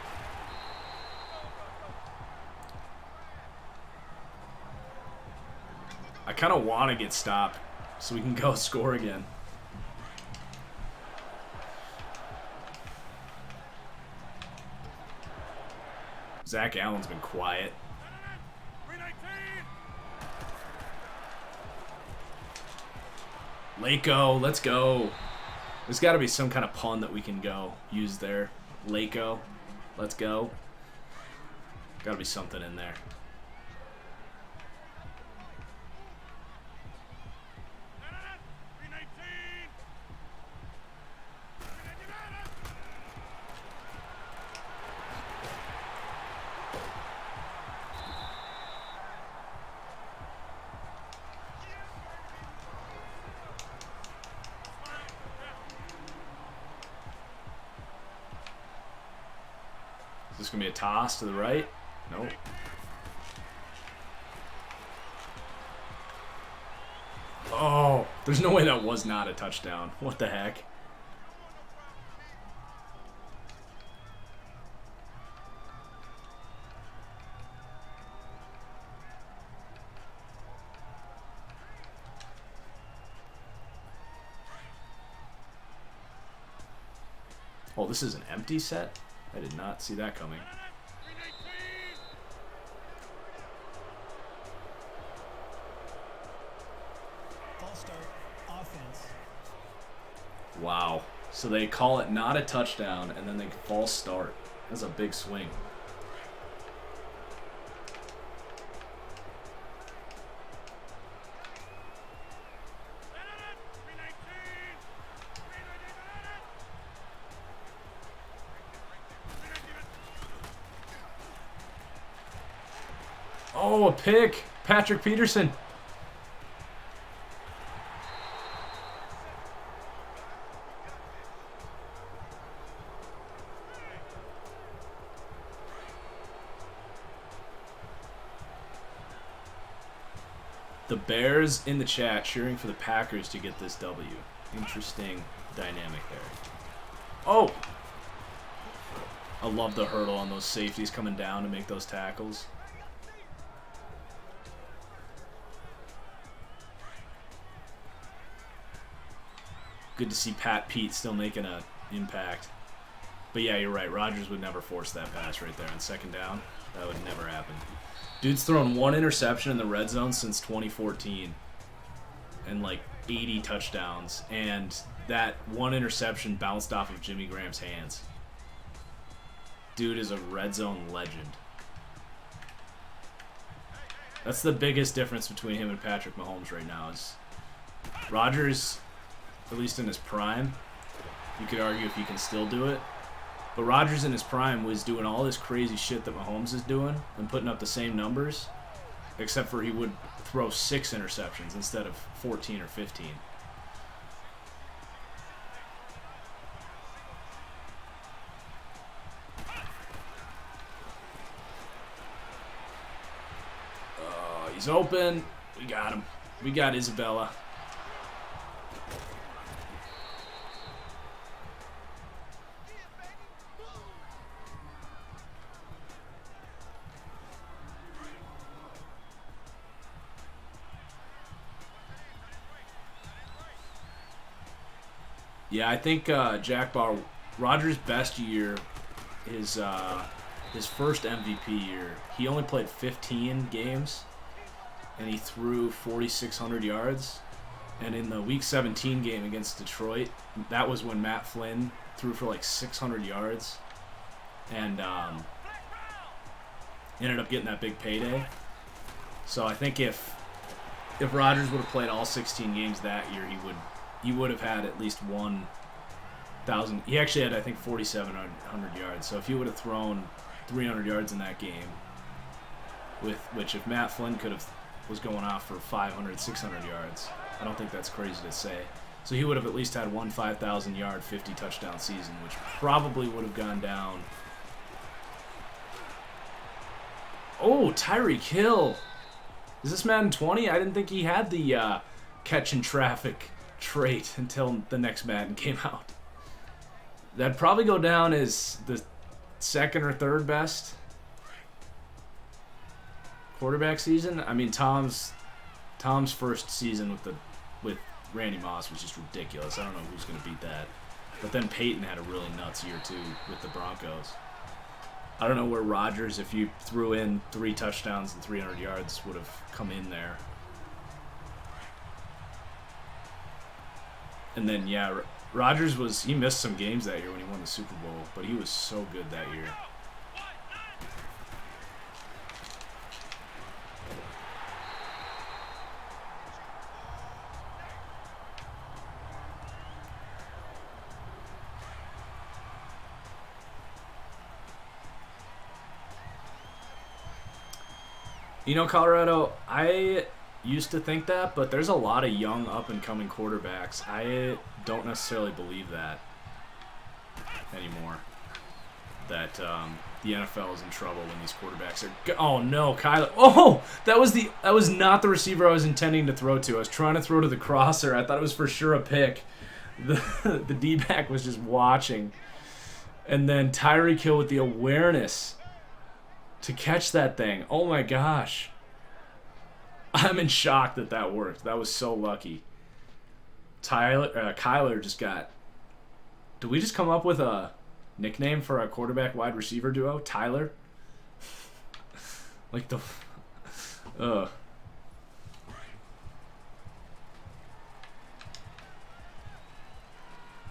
I kind of want to get stopped so we can go score again. Zach Allen's been quiet. Lako, let's go. There's got to be some kind of pun that we can use there. Lako, let's go. Got to be something in there. Is this going to be a toss to the right? Nope. Oh, there's no way that was not a touchdown. What the heck? Oh, this is an empty set? I did not see that coming. False start, offense. Wow. So they call it not a touchdown, and then they false start. That's a big swing. Oh, a pick. Patrick Peterson. The Bears in the chat cheering for the Packers to get this W. Interesting dynamic there. Oh! I love the hurdle on those safeties coming down to make those tackles. Good to see Pat Pete still making an impact. But yeah, you're right. Rodgers would never force that pass right there on second down. That would never happen. Dude's thrown 1 interception in the red zone since 2014. And like 80 touchdowns. And that 1 interception bounced off of Jimmy Graham's hands. Dude is a red zone legend. That's the biggest difference between him and Patrick Mahomes right now. Is Rodgers, at least in his prime, you could argue if he can still do it, But Rodgers in his prime was doing all this crazy shit that Mahomes is doing and putting up the same numbers, except for he would throw 6 interceptions instead of 14 or 15. Oh, he's open. We got him. We got Isabella. Yeah, I think Jack Bauer, Rodgers' best year, his first MVP year, he only played 15 games, and he threw 4,600 yards. And in the Week 17 game against Detroit, that was when Matt Flynn threw for like 600 yards, and ended up getting that big payday. So I think if Rodgers would have played all 16 games that year, he would have had at least 1,000. He actually had, I think, 4,700 yards. So if he would have thrown 300 yards in that game, which if Matt Flynn was going off for 500, 600 yards, I don't think that's crazy to say. So he would have at least had one 5,000-yard, 50-touchdown season, which probably would have gone down. Oh, Tyreek Hill. Is this Madden 20? I didn't think he had the catch in traffic trait until the next Madden came out. That'd probably go down as the second or third best quarterback season. I mean, Tom's first season with Randy Moss was just ridiculous. I don't know who's going to beat that. But then Peyton had a really nuts year too with the Broncos. I don't know where Rodgers, if you threw in 3 touchdowns and 300 yards, would have come in there. And then, yeah, Rodgers he missed some games that year when he won the Super Bowl, but he was so good that year. You know, Colorado, I used to think that, but there's a lot of young up-and-coming quarterbacks. I don't necessarily believe that anymore. That the NFL is in trouble when these quarterbacks are. Oh no, Kyler! Oh, that was not the receiver I was intending to throw to. I was trying to throw to the crosser. I thought it was for sure a pick. The D-back was just watching, and then Tyreek Hill with the awareness to catch that thing. Oh my gosh. I'm in shock that worked. That was so lucky. Kyler just got... Did we just come up with a nickname for a quarterback wide receiver duo? Tyler? Like the...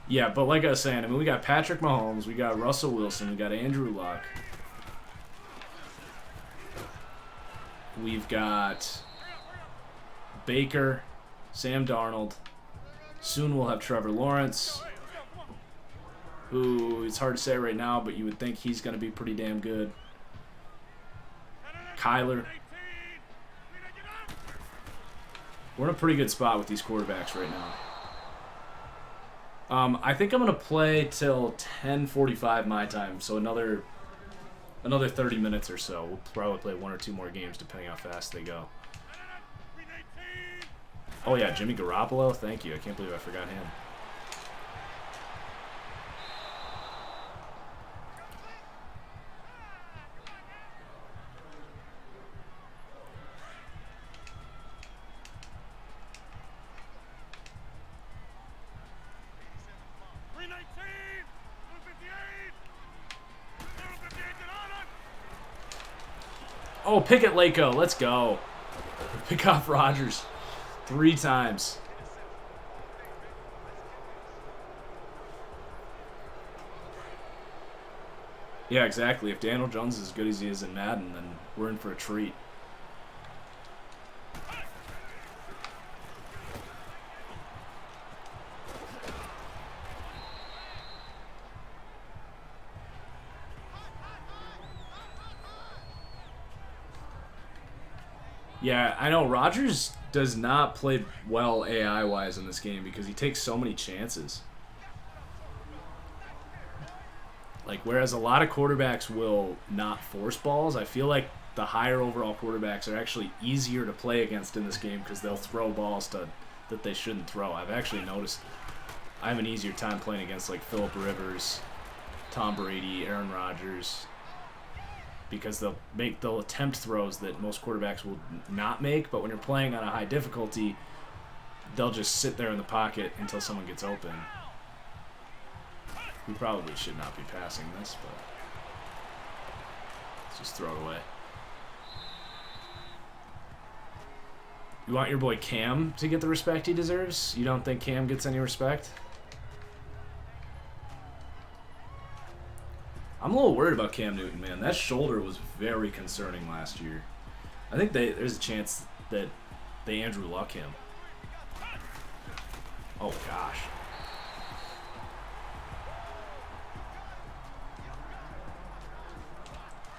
Yeah, but like I was saying, I mean, we got Patrick Mahomes, we got Russell Wilson, we got Andrew Luck. We've got Baker, Sam Darnold. Soon we'll have Trevor Lawrence, who it's hard to say right now, but you would think he's going to be pretty damn good. Kyler. We're in a pretty good spot with these quarterbacks right now. I think I'm going to play till 10:45 my time, so another 30 minutes or so. We'll probably play 1 or 2 more games depending how fast they go. Oh yeah, Jimmy Garoppolo. Thank you. I can't believe I forgot him. Oh, Pickett Laco. Let's go. Pick off Rodgers 3 times. Yeah, exactly. If Daniel Jones is as good as he is in Madden, then we're in for a treat. Yeah, I know Rodgers does not play well AI-wise in this game because he takes so many chances. Like, whereas a lot of quarterbacks will not force balls, I feel like the higher overall quarterbacks are actually easier to play against in this game because they'll throw balls that they shouldn't throw. I've actually noticed I have an easier time playing against, like, Phillip Rivers, Tom Brady, Aaron Rodgers, because they'll attempt throws that most quarterbacks will not make, but when you're playing on a high difficulty, they'll just sit there in the pocket until someone gets open. We probably should not be passing this, but let's just throw it away. You want your boy Cam to get the respect he deserves? You don't think Cam gets any respect? I'm a little worried about Cam Newton, man. That shoulder was very concerning last year. I think there's a chance that they Andrew Luck him. Oh, gosh.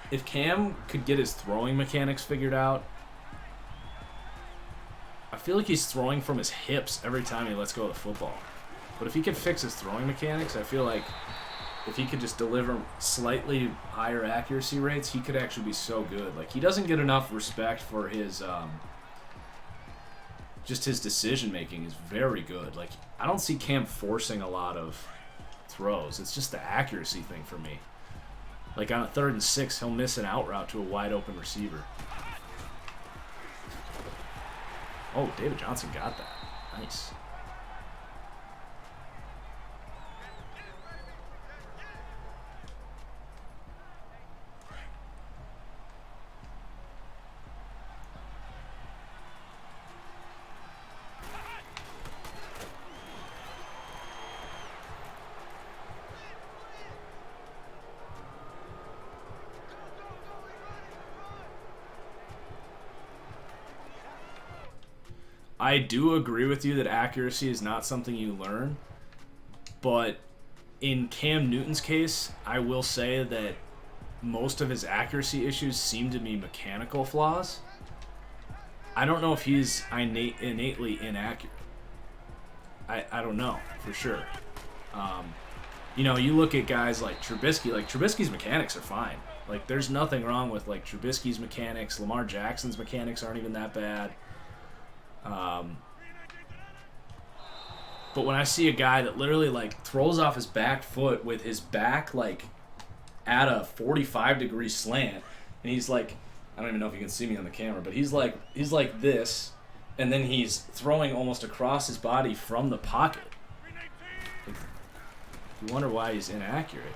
If Cam could get his throwing mechanics figured out, I feel like he's throwing from his hips every time he lets go of the football. But if he could fix his throwing mechanics, I feel like if he could just deliver slightly higher accuracy rates, he could actually be so good. Like, he doesn't get enough respect for his just his decision making is very good. Like, I don't see Cam forcing a lot of throws. It's just the accuracy thing for me. Like, on a 3rd and 6, he'll miss an out route to a wide open receiver. Oh, David Johnson got that. Nice. I do agree with you that accuracy is not something you learn, but in Cam Newton's case, I will say that most of his accuracy issues seem to be mechanical flaws. I don't know if he's innately inaccurate. I don't know for sure. You know, you look at guys like Trubisky. Like, Trubisky's mechanics are fine. Like, there's nothing wrong with, like, Trubisky's mechanics. Lamar Jackson's mechanics aren't even that bad. But when I see a guy that literally, like, throws off his back foot with his back, like, at a 45-degree slant, and he's like, I don't even know if you can see me on the camera, but he's like this, and then he's throwing almost across his body from the pocket. Like, you wonder why he's inaccurate.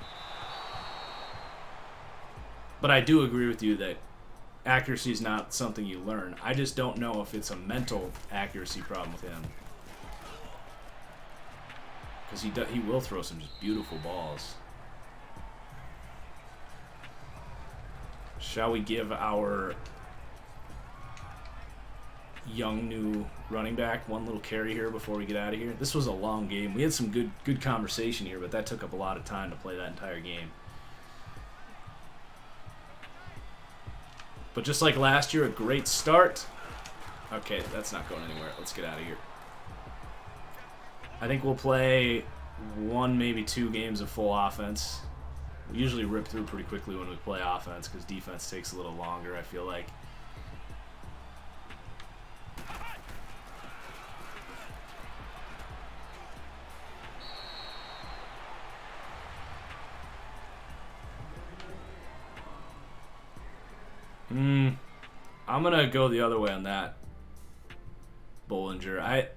But I do agree with you that accuracy is not something you learn. I just don't know if it's a mental accuracy problem with him. Because he will throw some just beautiful balls. Shall we give our young new running back one little carry here before we get out of here? This was a long game. We had some good conversation here, but that took up a lot of time to play that entire game. But just like last year, a great start. Okay, that's not going anywhere. Let's get out of here. I think we'll play 1, maybe 2 games of full offense. We usually rip through pretty quickly when we play offense because defense takes a little longer, I feel like. I'm going to go the other way on that, Bollinger.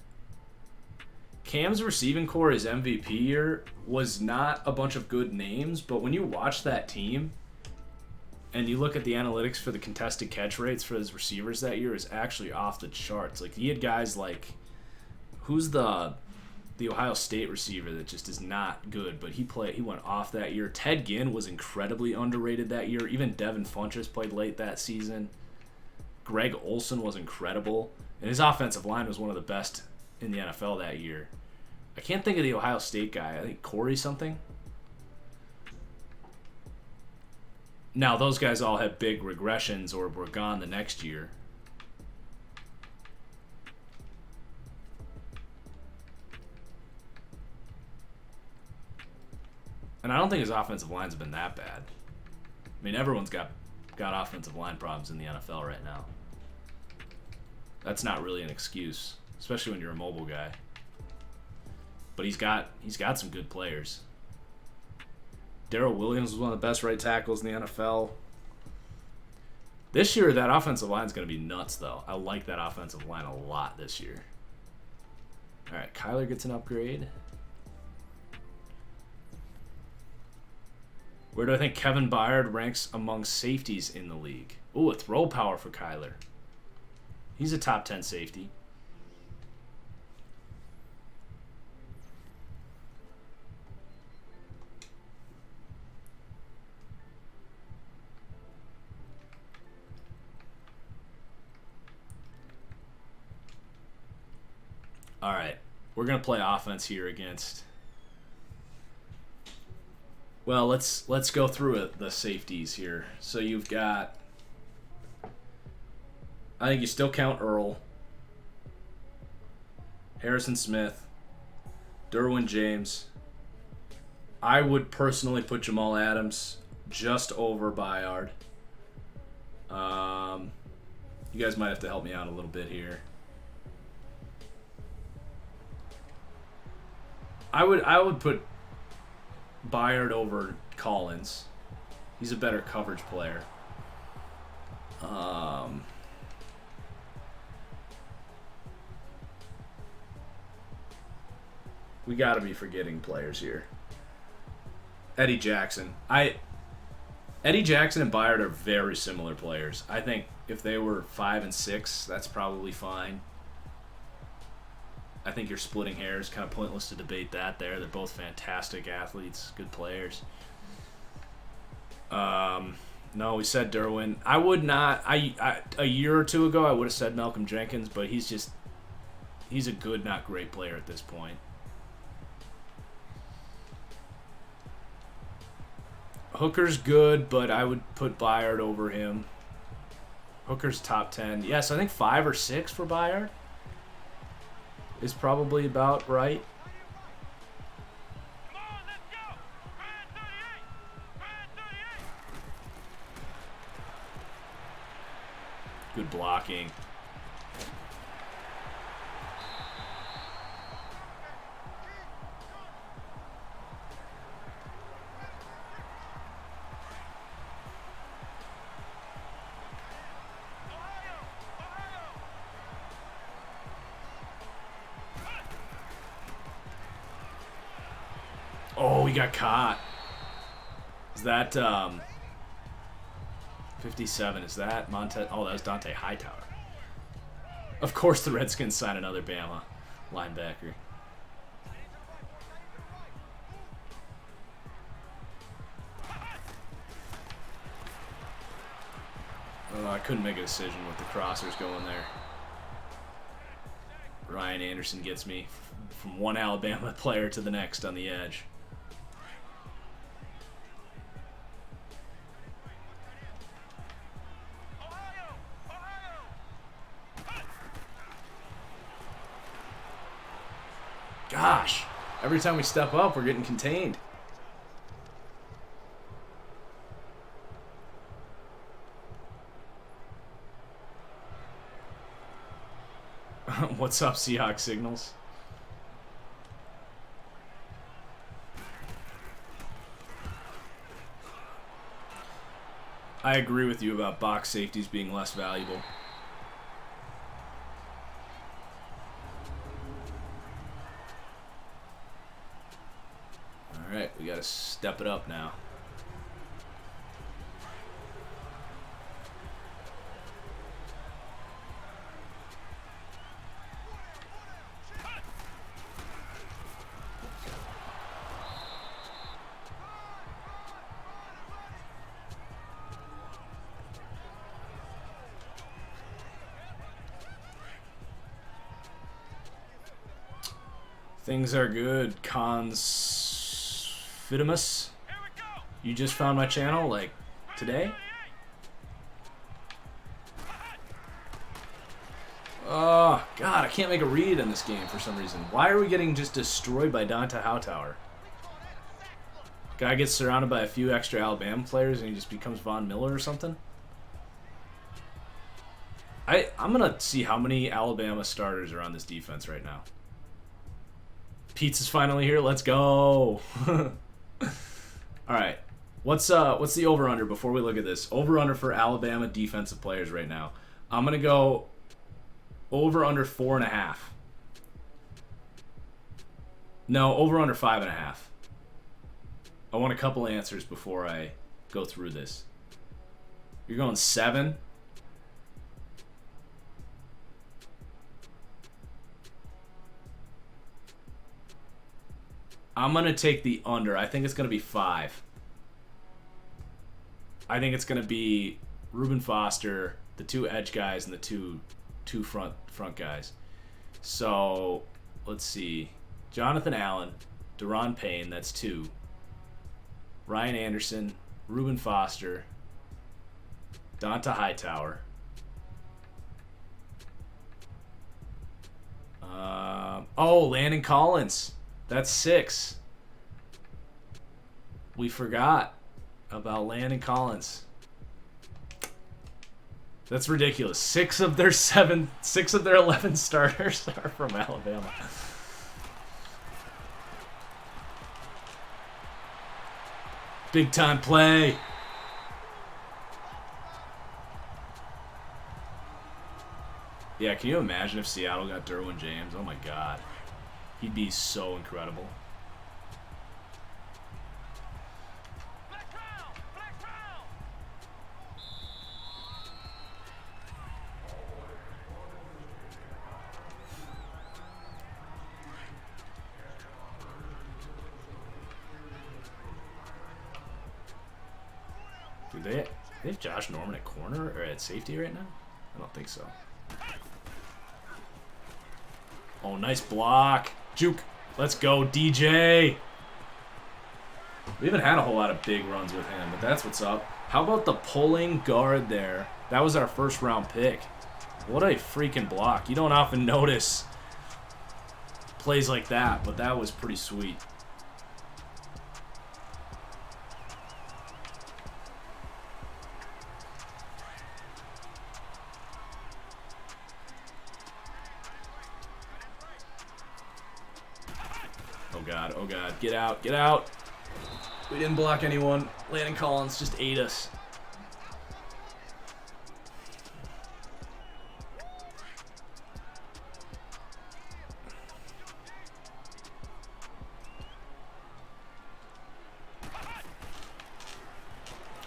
Cam's receiving core, his MVP year, was not a bunch of good names, but when you watch that team and you look at the analytics for the contested catch rates for his receivers that year, is actually off the charts. Like, he had guys like, who's the Ohio State receiver that just is not good, but he went off that year. Ted Ginn was incredibly underrated that year. Even Devin Funchess played late that season. Greg Olsen was incredible, and his offensive line was one of the best in the NFL that year. I can't think of the Ohio State guy. I think Corey something. Now, those guys all had big regressions or were gone the next year. And I don't think his offensive line's been that bad. I mean, everyone's got offensive line problems in the NFL right now. That's not really an excuse, especially when you're a mobile guy. But he's got some good players. Darrell Williams was one of the best right tackles in the NFL. This year, that offensive line is going to be nuts, though. I like that offensive line a lot this year. All right, Kyler gets an upgrade. Where do I think Kevin Byard ranks among safeties in the league? Ooh, a throw power for Kyler. He's a top 10 safety. All right, we're gonna play offense here against. Well, let's go through it, the safeties here. So you've got. I think you still count Earl, Harrison Smith, Derwin James. I would personally put Jamal Adams just over Byard. You guys might have to help me out a little bit here. I would put Byard over Collins. He's a better coverage player. We got to be forgetting players here. Eddie Jackson. Eddie Jackson and Byard are very similar players. I think if they were 5 and 6, that's probably fine. I think you're splitting hairs. Kind of pointless to debate that there. They're both fantastic athletes, good players. No, we said Derwin. I would not. A year or two ago, I would have said Malcolm Jenkins, but he's a good, not great player at this point. Hooker's good, but I would put Byard over him. Hooker's top 10. Yes, I think 5 or 6 for Byard is probably about right. Good blocking. Oh, we got caught. Is that 57? Is that Montez? Oh, that was Dante Hightower. Of course the Redskins sign another Bama linebacker. Oh, I couldn't make a decision with the crossers going there. Ryan Anderson gets me from one Alabama player to the next on the edge. Gosh, every time we step up, we're getting contained. What's up, Seahawks Signals? I agree with you about box safeties being less valuable. All right, we got to step it up now. Things are good. Consfitimus. You just found my channel, like, today? Oh, God, I can't make a read in this game for some reason. Why are we getting just destroyed by Dante Hightower? Guy gets surrounded by a few extra Alabama players and he just becomes Von Miller or something. I'm going to see how many Alabama starters are on this defense right now. Pizza's finally here. Let's go. All right. What's the over-under before we look at this? Over-under for Alabama defensive players right now. I'm going to go over-under 4.5. No, over-under 5.5. I want a couple answers before I go through this. You're going 7? I'm going to take the under. I think it's going to be 5. I think it's going to be Reuben Foster, the 2 edge guys, and the two front guys. So, let's see. Jonathan Allen, Deron Payne, that's 2. Ryan Anderson, Reuben Foster, Donta Hightower. Landon Collins. That's 6. We forgot about Landon Collins. That's ridiculous. 6 of their 11 starters are from Alabama. Big time play. Yeah, can you imagine if Seattle got Derwin James? Oh my God. He'd be so incredible. Do they have Josh Norman at corner or at safety right now? I don't think so. Oh, nice block. Juke. Let's go, DJ. We haven't had a whole lot of big runs with him, but that's what's up. How about the pulling guard there? That was our first round pick. What a freaking block. You don't often notice plays like that, but that was pretty sweet. Oh God, get out, get out. We didn't block anyone. Landon Collins just ate us.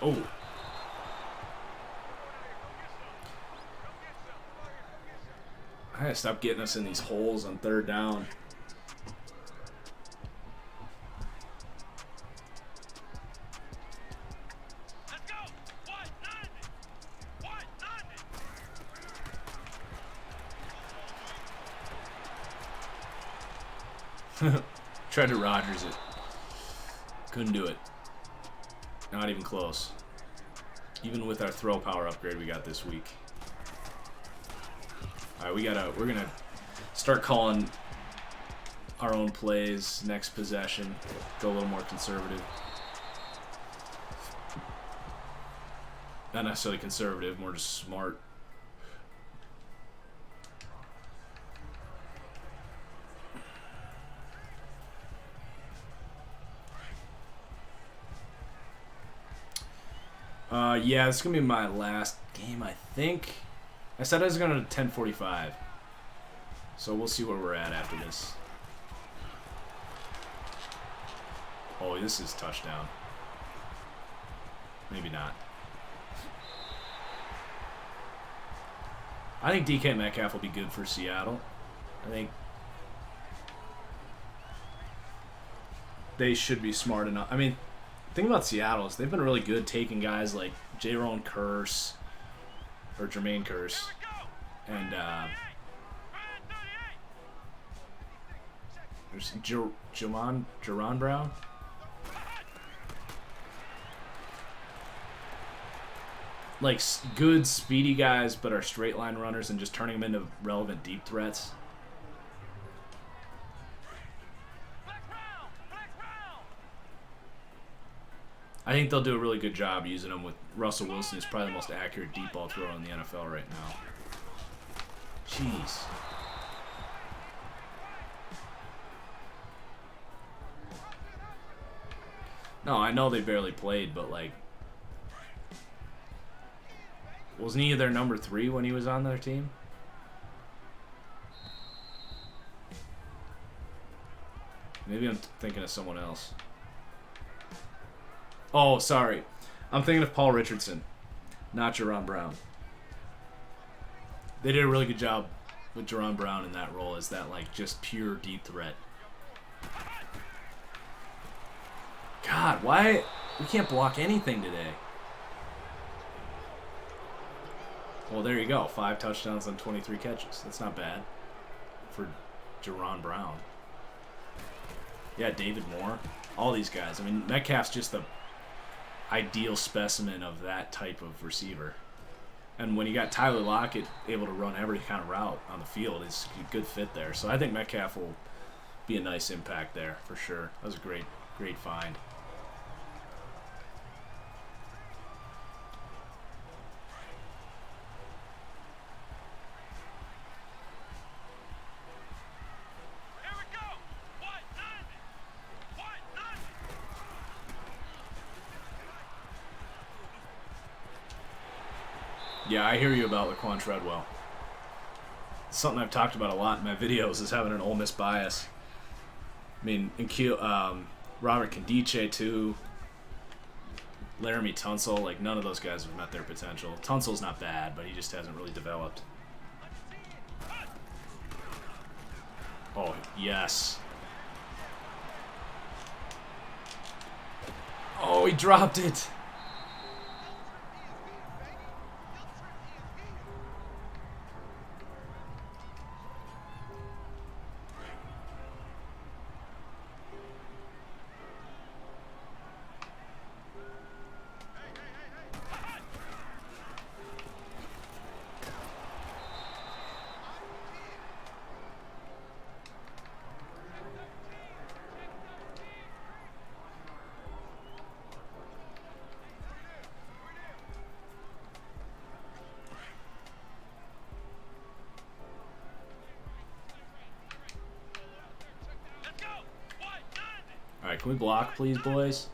Oh. I gotta stop getting us in these holes on 3rd down. Tried to Rodgers it. Couldn't do it. Not even close. Even with our throw power upgrade we got this week. Alright, we're gonna start calling our own plays next possession. Go a little more conservative. Not necessarily conservative, more just smart. Yeah, this is going to be my last game, I think. I said I was going to 10:45. So we'll see where we're at after this. Oh, this is touchdown. Maybe not. I think DK Metcalf will be good for Seattle. I think they should be smart enough. I mean, the thing about Seattle is they've been really good taking guys like Jermaine Kearse, and there's Jaron Brown. Like good, speedy guys, but are straight line runners, and just turning them into relevant deep threats. I think they'll do a really good job using him with Russell Wilson, who's probably the most accurate deep ball thrower in the NFL right now. Jeez. No, I know they barely played, but like, wasn't he their number 3 when he was on their team? Maybe I'm thinking of someone else. Oh, sorry. I'm thinking of Paul Richardson, not Jerron Brown. They did a really good job with Jerron Brown in that role as that, like, just pure deep threat. God, why? We can't block anything today. Well, there you go. 5 touchdowns on 23 catches. That's not bad for Jerron Brown. Yeah, David Moore. All these guys. I mean, Metcalf's just the ideal specimen of that type of receiver. And when you got Tyler Lockett able to run every kind of route on the field, it's a good fit there. So I think Metcalf will be a nice impact there for sure. That was a great find. Yeah, I hear you about Laquan Treadwell. It's something I've talked about a lot in my videos is having an Ole Miss bias. I mean, Robert Kandiche too, Laramie Tunsil, like none of those guys have met their potential. Tunsil's not bad, but he just hasn't really developed. Oh, yes. Oh, he dropped it. Alright, can we block, please, boys?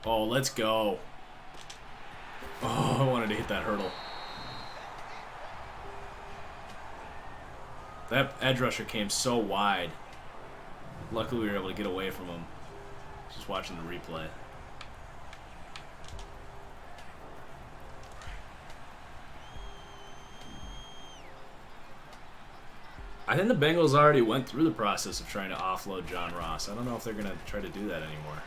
Oh, let's go. Oh, I wanted to hit that hurdle. That edge rusher came so wide. Luckily, we were able to get away from him. Just watching the replay. I think the Bengals already went through the process of trying to offload John Ross. I don't know if they're going to try to do that anymore.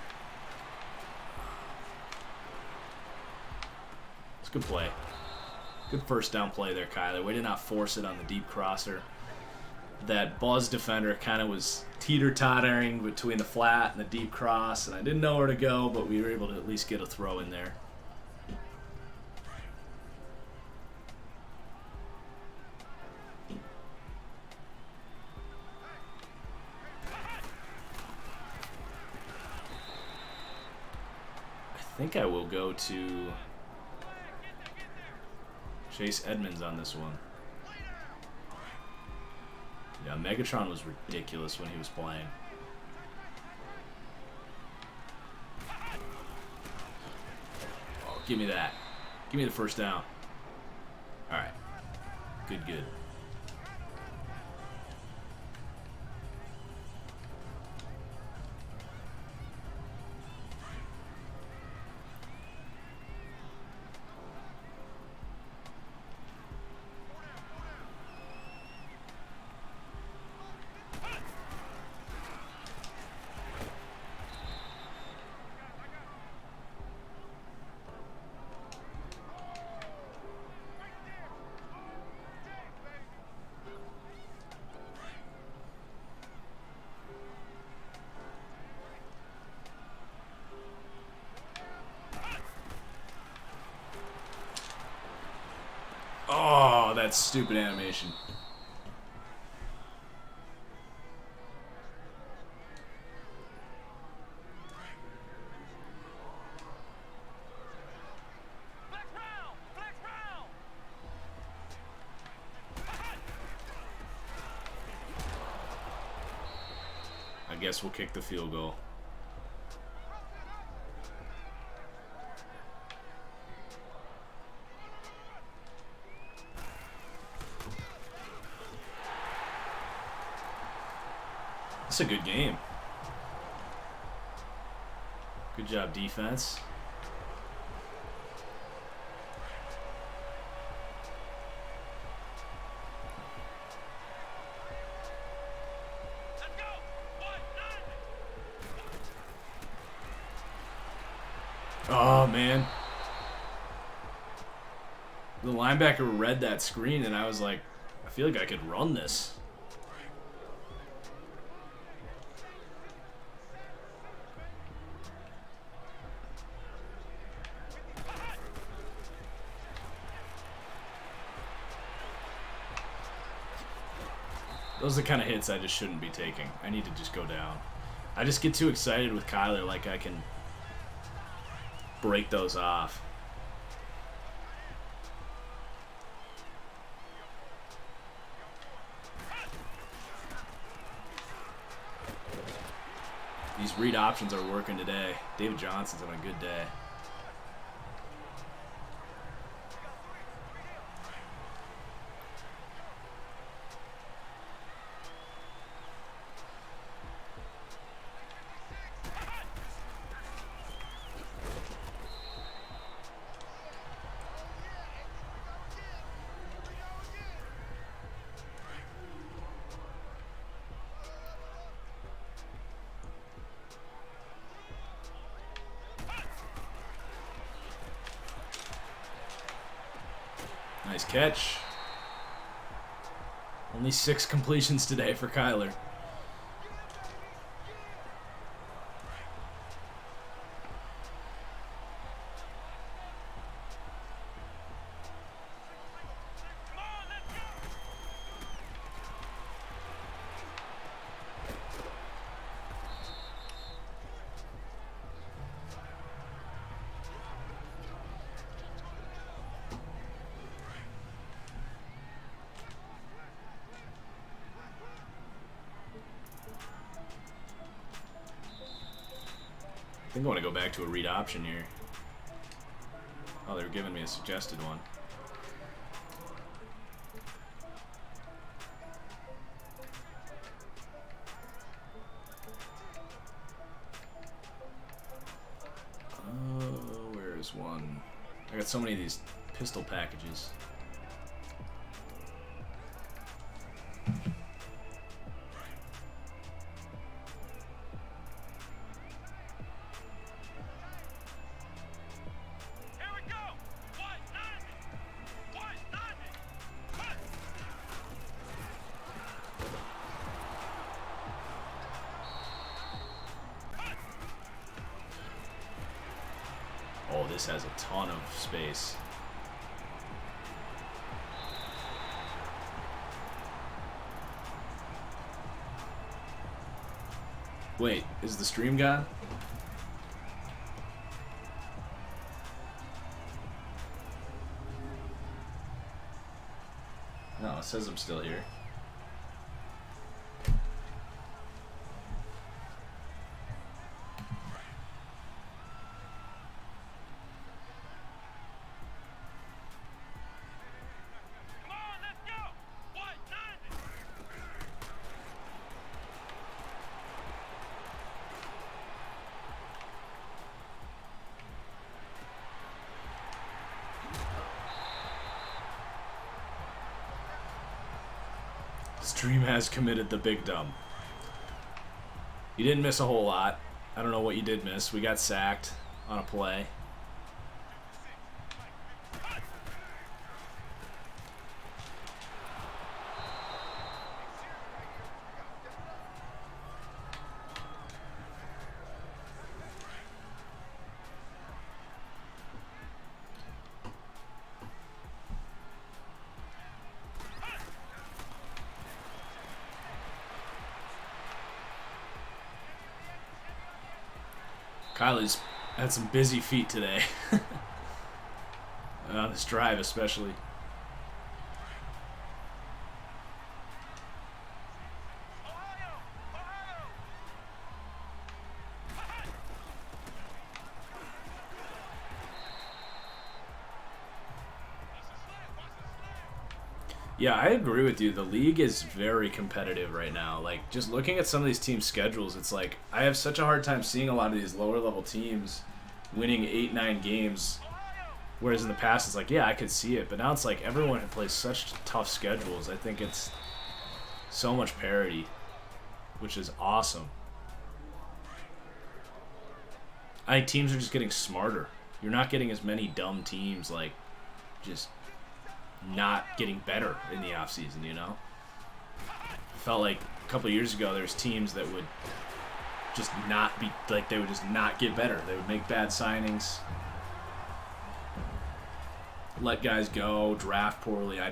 It's a good play. Good first down play there, Kyler. We did not force it on the deep crosser. That Buzz defender kind of was teeter-tottering between the flat and the deep cross, and I didn't know where to go, but we were able to at least get a throw in there. I think I will go to Chase Edmonds on this one. Yeah, Megatron was ridiculous when he was playing. Oh, give me that. Give me the first down. All right. Good, good. that's stupid animation. I guess we'll kick the field goal. It's a good game. Good job, defense. Oh, man. The linebacker read that screen, and I was like, I feel like I could run this. Those are the kind of hits I just shouldn't be taking. I need to just go down. I just get too excited with Kyler, like I can break those off. These read options are working today. David Johnson's on a good day. Nice catch. Only 6 completions today for Kyler. I think I want to go back to a read option here. Oh, they were giving me a suggested one. Where is one? I got so many of these pistol packages. Oh, this has a ton of space. Wait, is the stream gone? No, it says I'm still here. Stream has committed the big dumb. You didn't miss a whole lot. I don't know what you did miss. We got sacked on a play. Kylie's had some busy feet today. On this drive especially. Yeah, I agree with you. The league is very competitive right now. Like, just looking at some of these teams' schedules, it's like I have such a hard time seeing a lot of these lower-level teams winning 8-9 games, whereas in the past it's like, yeah, I could see it. But now it's like everyone plays such tough schedules. I think it's so much parity, which is awesome. I think teams are just getting smarter. You're not getting as many dumb teams, like, just not getting better in the offseason, you know? It felt like a couple of years ago there's teams that would just not be, like, they would just not get better. They would make bad signings, let guys go, draft poorly. I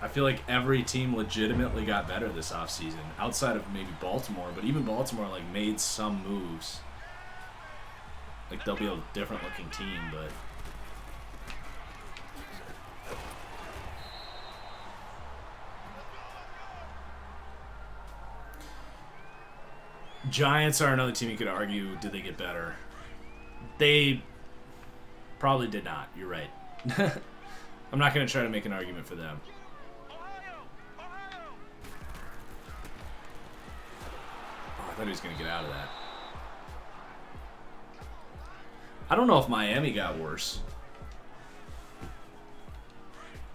feel like every team legitimately got better this offseason, outside of maybe Baltimore, but even Baltimore, like, made some moves. Like, they'll be a different looking team, but Giants are another team you could argue, did they get better? They probably did not. You're right. I'm not going to try to make an argument for them. Oh, I thought he was going to get out of that. I don't know if Miami got worse.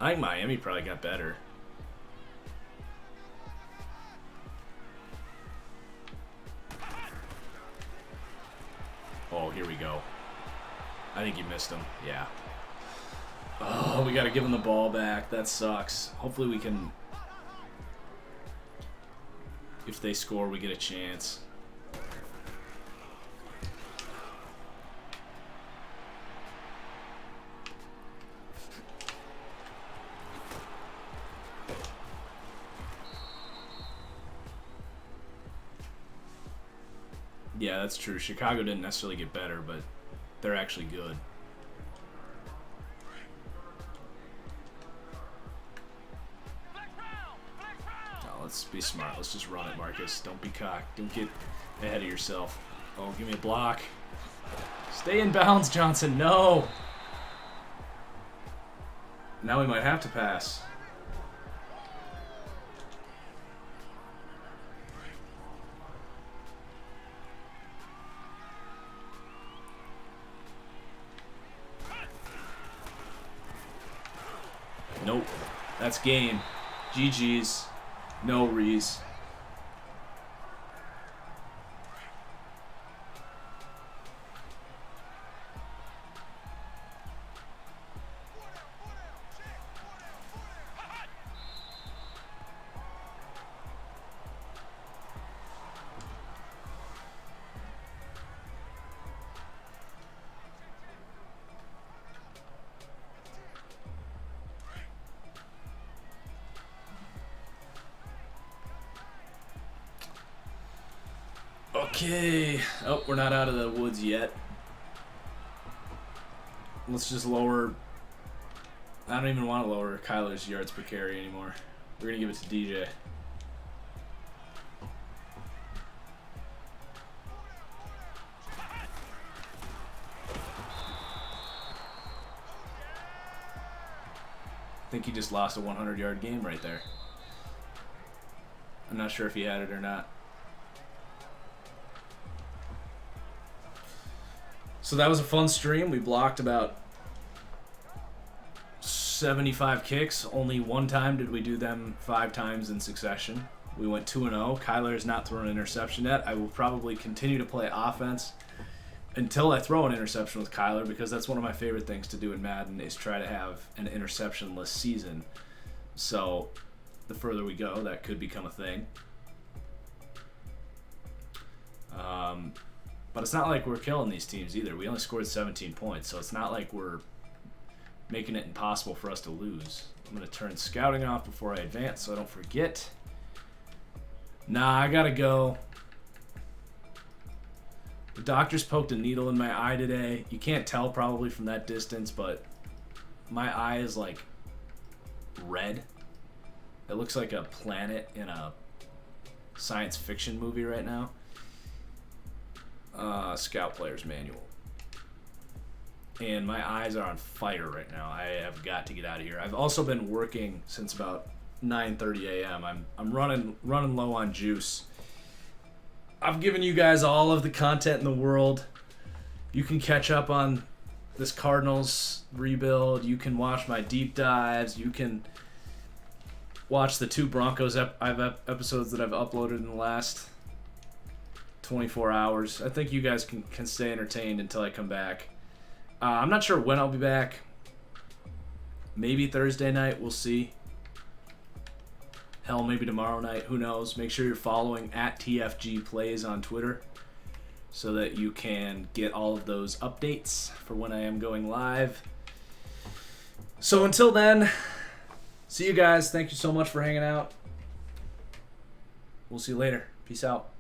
I think Miami probably got better. Oh, here we go. I think you missed him. Yeah. Oh, we got to give him the ball back. That sucks. Hopefully we can... If they score, we get a chance. Yeah, that's true. Chicago didn't necessarily get better, but they're actually good. Oh, let's be smart. Let's just run it, Marcus. Don't be cocked. Don't get ahead of yourself. Oh, give me a block. Stay in bounds, Johnson. No. Now we might have to pass. Nope. That's game. GG's. No rees. Okay. Oh, we're not out of the woods yet. Let's just lower... I don't even want to lower Kyler's yards per carry anymore. We're going to give it to DJ. I think he just lost a 100-yard game right there. I'm not sure if he had it or not. So that was a fun stream. We blocked about 75 kicks. Only one time did we do them 5 times in succession. We went 2-0. Kyler has not thrown an interception yet. I will probably continue to play offense until I throw an interception with Kyler, because that's one of my favorite things to do in Madden, is try to have an interception-less season. So the further we go, that could become a thing. But it's not like we're killing these teams either. We only scored 17 points, so it's not like we're making it impossible for us to lose. I'm going to turn scouting off before I advance so I don't forget. Nah, I got to go. Doctors poked a needle in my eye today. You can't tell probably from that distance, but my eye is like red. It looks like a planet in a science fiction movie right now. Scout Player's Manual. And my eyes are on fire right now. I have got to get out of here. I've also been working since about 9:30 a.m. I'm running low on juice. I've given you guys all of the content in the world. You can catch up on this Cardinals rebuild. You can watch my deep dives. You can watch the 2 Broncos episodes that I've uploaded in the last 24 hours. I think you guys can stay entertained until I come back. I'm not sure when I'll be back. Maybe Thursday night. We'll see. Hell, maybe tomorrow night. Who knows? Make sure you're following at TFG Plays on Twitter so that you can get all of those updates for when I am going live. So until then, see you guys. Thank you so much for hanging out. We'll see you later. Peace out.